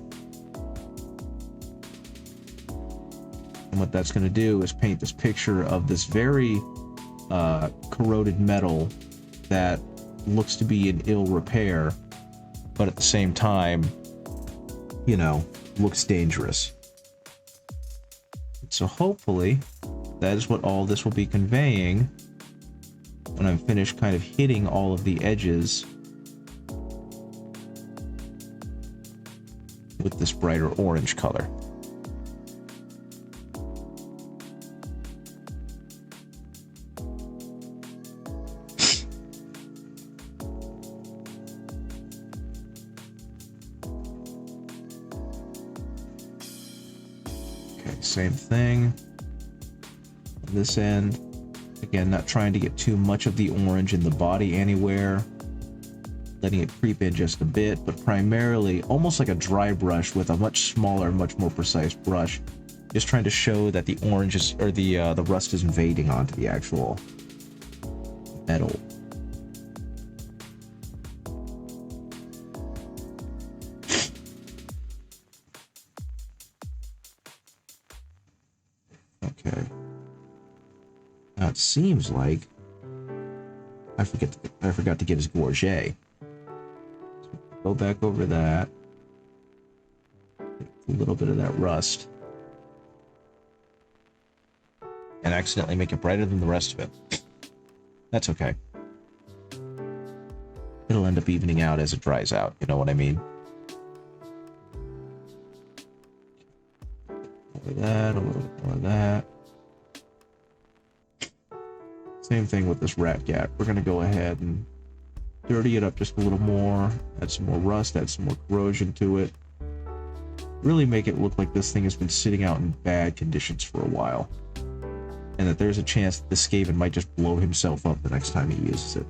And what that's going to do is paint this picture of this very corroded metal that looks to be in ill repair, but at the same time, you know, looks dangerous. So hopefully that is what all this will be conveying when I'm finished kind of hitting all of the edges with this brighter orange color. Same thing on this end. Again, not trying to get too much of the orange in the body anywhere, letting it creep in just a bit, but primarily almost like a dry brush with a much smaller, much more precise brush, just trying to show that the orange is, or the rust is invading onto the actual metal. It seems like I forgot to get his gorget. So go back over that. A little bit of that rust. And accidentally make it brighter than the rest of it. That's okay. It'll end up evening out as it dries out, you know what I mean? Over that, a little bit more of that. Same thing with this rat gap. We're going to go ahead and dirty it up just a little more, add some more rust, add some more corrosion to it. Really make it look like this thing has been sitting out in bad conditions for a while. And that there's a chance that the Skaven might just blow himself up the next time he uses it.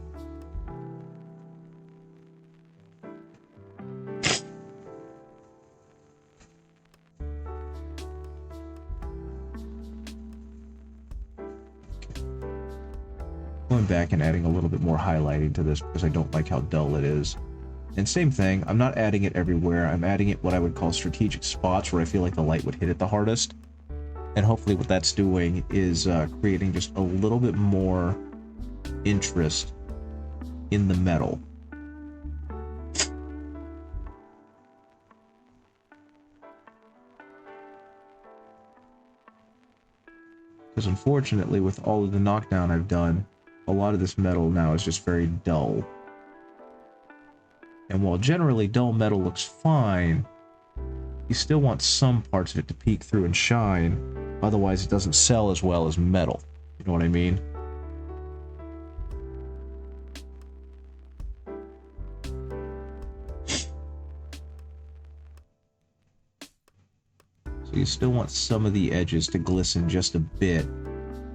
Going back and adding a little bit more highlighting to this because I don't like how dull it is. And same thing, I'm not adding it everywhere. I'm adding it what I would call strategic spots where I feel like the light would hit it the hardest. And hopefully what that's doing is creating just a little bit more interest in the metal. Because unfortunately, with all of the knockdown I've done, a lot of this metal now is just very dull. And while generally dull metal looks fine, you still want some parts of it to peek through and shine, otherwise it doesn't sell as well as metal. You know what I mean? So you still want some of the edges to glisten just a bit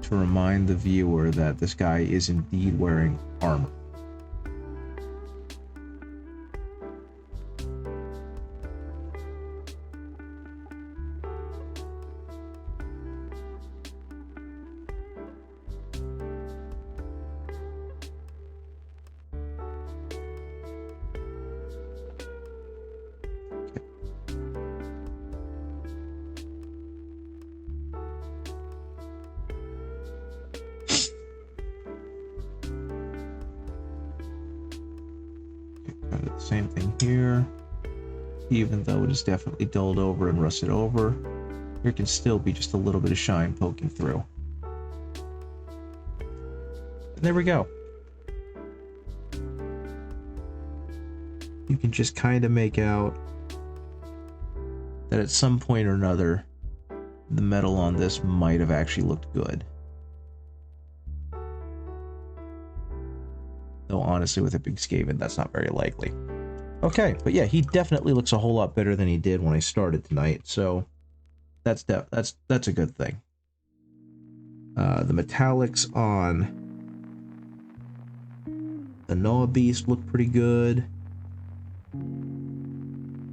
to remind the viewer that this guy is indeed wearing armor. Kind of the same thing here. Even though it is definitely dulled over and rusted over, there can still be just a little bit of shine poking through. And there we go. You can just kind of make out that at some point or another, the metal on this might have actually looked good. Though honestly, with a big Skaven, that's not very likely. Okay, but yeah, he definitely looks a whole lot better than he did when I started tonight, so that's a good thing. The metallics on the Noah Beast look pretty good.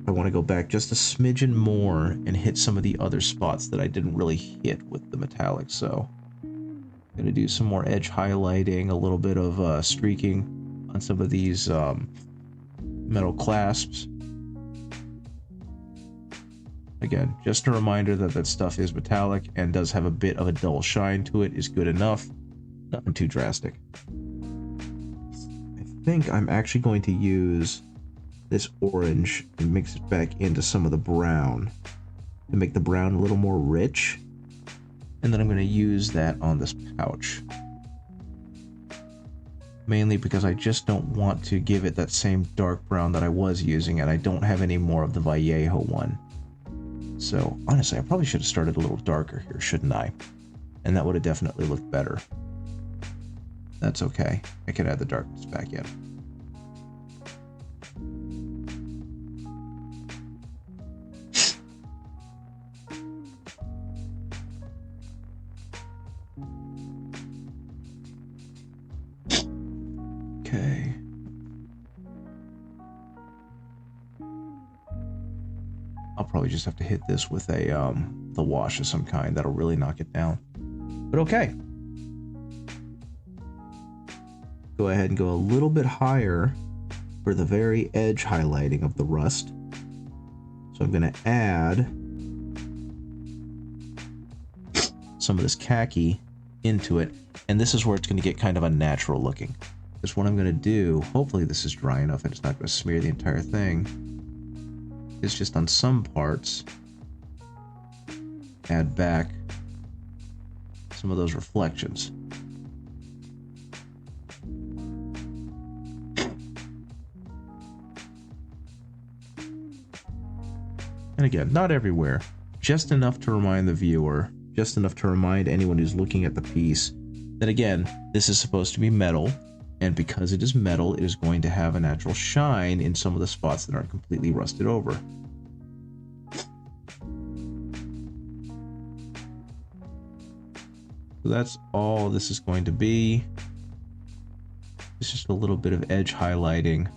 I want to go back just a smidgen more and hit some of the other spots that I didn't really hit with the metallics, so I'm gonna do some more edge highlighting, a little bit of streaking on some of these metal clasps. Again, just a reminder that that stuff is metallic and does have a bit of a dull shine to it is good enough. Nothing too drastic. I think I'm actually going to use this orange and mix it back into some of the brown to make the brown a little more rich. And then I'm going to use that on this pouch. Mainly because I just don't want to give it that same dark brown that I was using, and I don't have any more of the Vallejo one. So, honestly, I probably should have started a little darker here, shouldn't I? And that would have definitely looked better. That's okay. I can add the darkness back in. Okay. I'll probably just have to hit this with a the wash of some kind. That'll really knock it down. But okay. Go ahead and go a little bit higher for the very edge highlighting of the rust. So I'm going to add some of this khaki into it, and this is where it's going to get kind of unnatural looking. Because what I'm going to do, hopefully this is dry enough and it's not going to smear the entire thing, is just on some parts add back some of those reflections. And again, not everywhere, just enough to remind the viewer, just enough to remind anyone who's looking at the piece that again, this is supposed to be metal. And because it is metal, it is going to have a natural shine in some of the spots that aren't completely rusted over. So that's all this is going to be. It's just a little bit of edge highlighting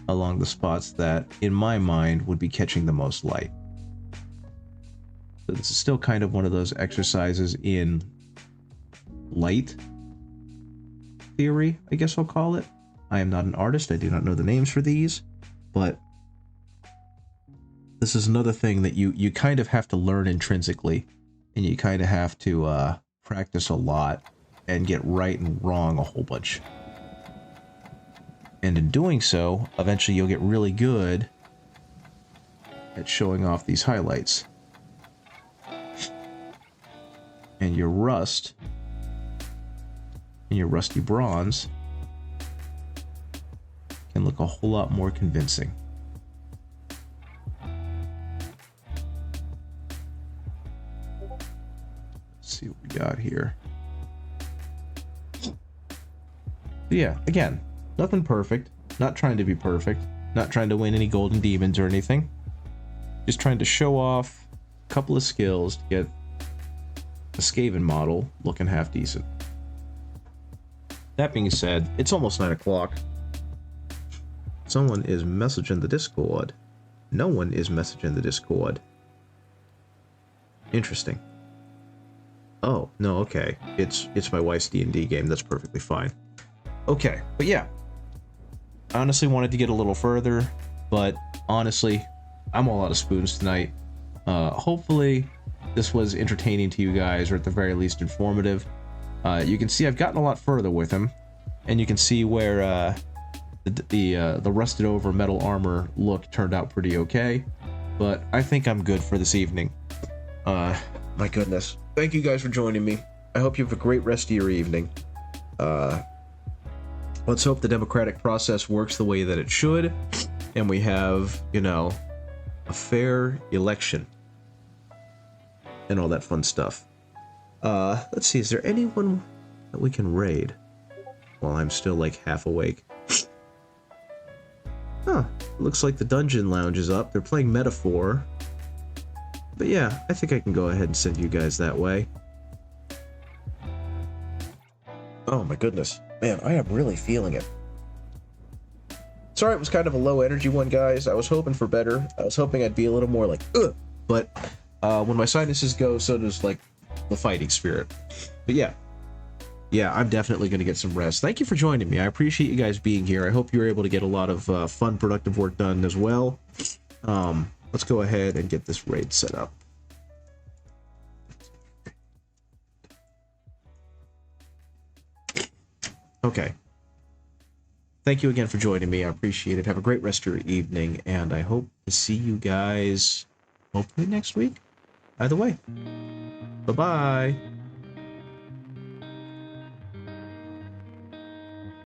along the spots that, in my mind, would be catching the most light. So this is still kind of one of those exercises in light theory, I guess I'll call it. I am not an artist. I do not know the names for these, but this is another thing that you kind of have to learn intrinsically, and you kind of have to practice a lot and get right and wrong a whole bunch. And in doing so, eventually you'll get really good at showing off these highlights. And your rust and your rusty bronze can look a whole lot more convincing. Let's see what we got here. Yeah, again, nothing perfect. Not trying to be perfect. Not trying to win any golden demons or anything. Just trying to show off a couple of skills to get the Skaven model looking half decent. That being said, it's almost 9 o'clock. Someone is messaging the Discord. No one is messaging the Discord. Interesting. Oh, no, okay. It's my wife's D&D game. That's perfectly fine. Okay, but yeah. I honestly wanted to get a little further, but honestly, I'm all out of spoons tonight. Hopefully, this was entertaining to you guys, or at the very least informative. You can see I've gotten a lot further with him, and you can see where the rusted over metal armor look turned out pretty okay. But I think I'm good for this evening. My goodness. Thank you guys for joining me. I hope you have a great rest of your evening. Let's hope the democratic process works the way that it should, and we have, you know, a fair election and all that fun stuff. Let's see, is there anyone that we can raid while I'm still like half awake? Huh, looks like the dungeon lounge is up. They're playing Metaphor. But yeah, I think I can go ahead and send you guys that way. Oh my goodness. Man, I am really feeling it. Sorry it was kind of a low energy one, guys. I was hoping for better. I was hoping I'd be a little more like, ugh. But when my sinuses go, so does like the fighting spirit. But yeah, I'm definitely going to get some rest. Thank you for joining me. I appreciate you guys being here. I hope you were able to get a lot of fun, productive work done as well. Let's go ahead and get this raid set up. Okay. Thank you again for joining me. I appreciate it. Have a great rest of your evening, and I hope to see you guys hopefully next week. Either way. Bye-bye.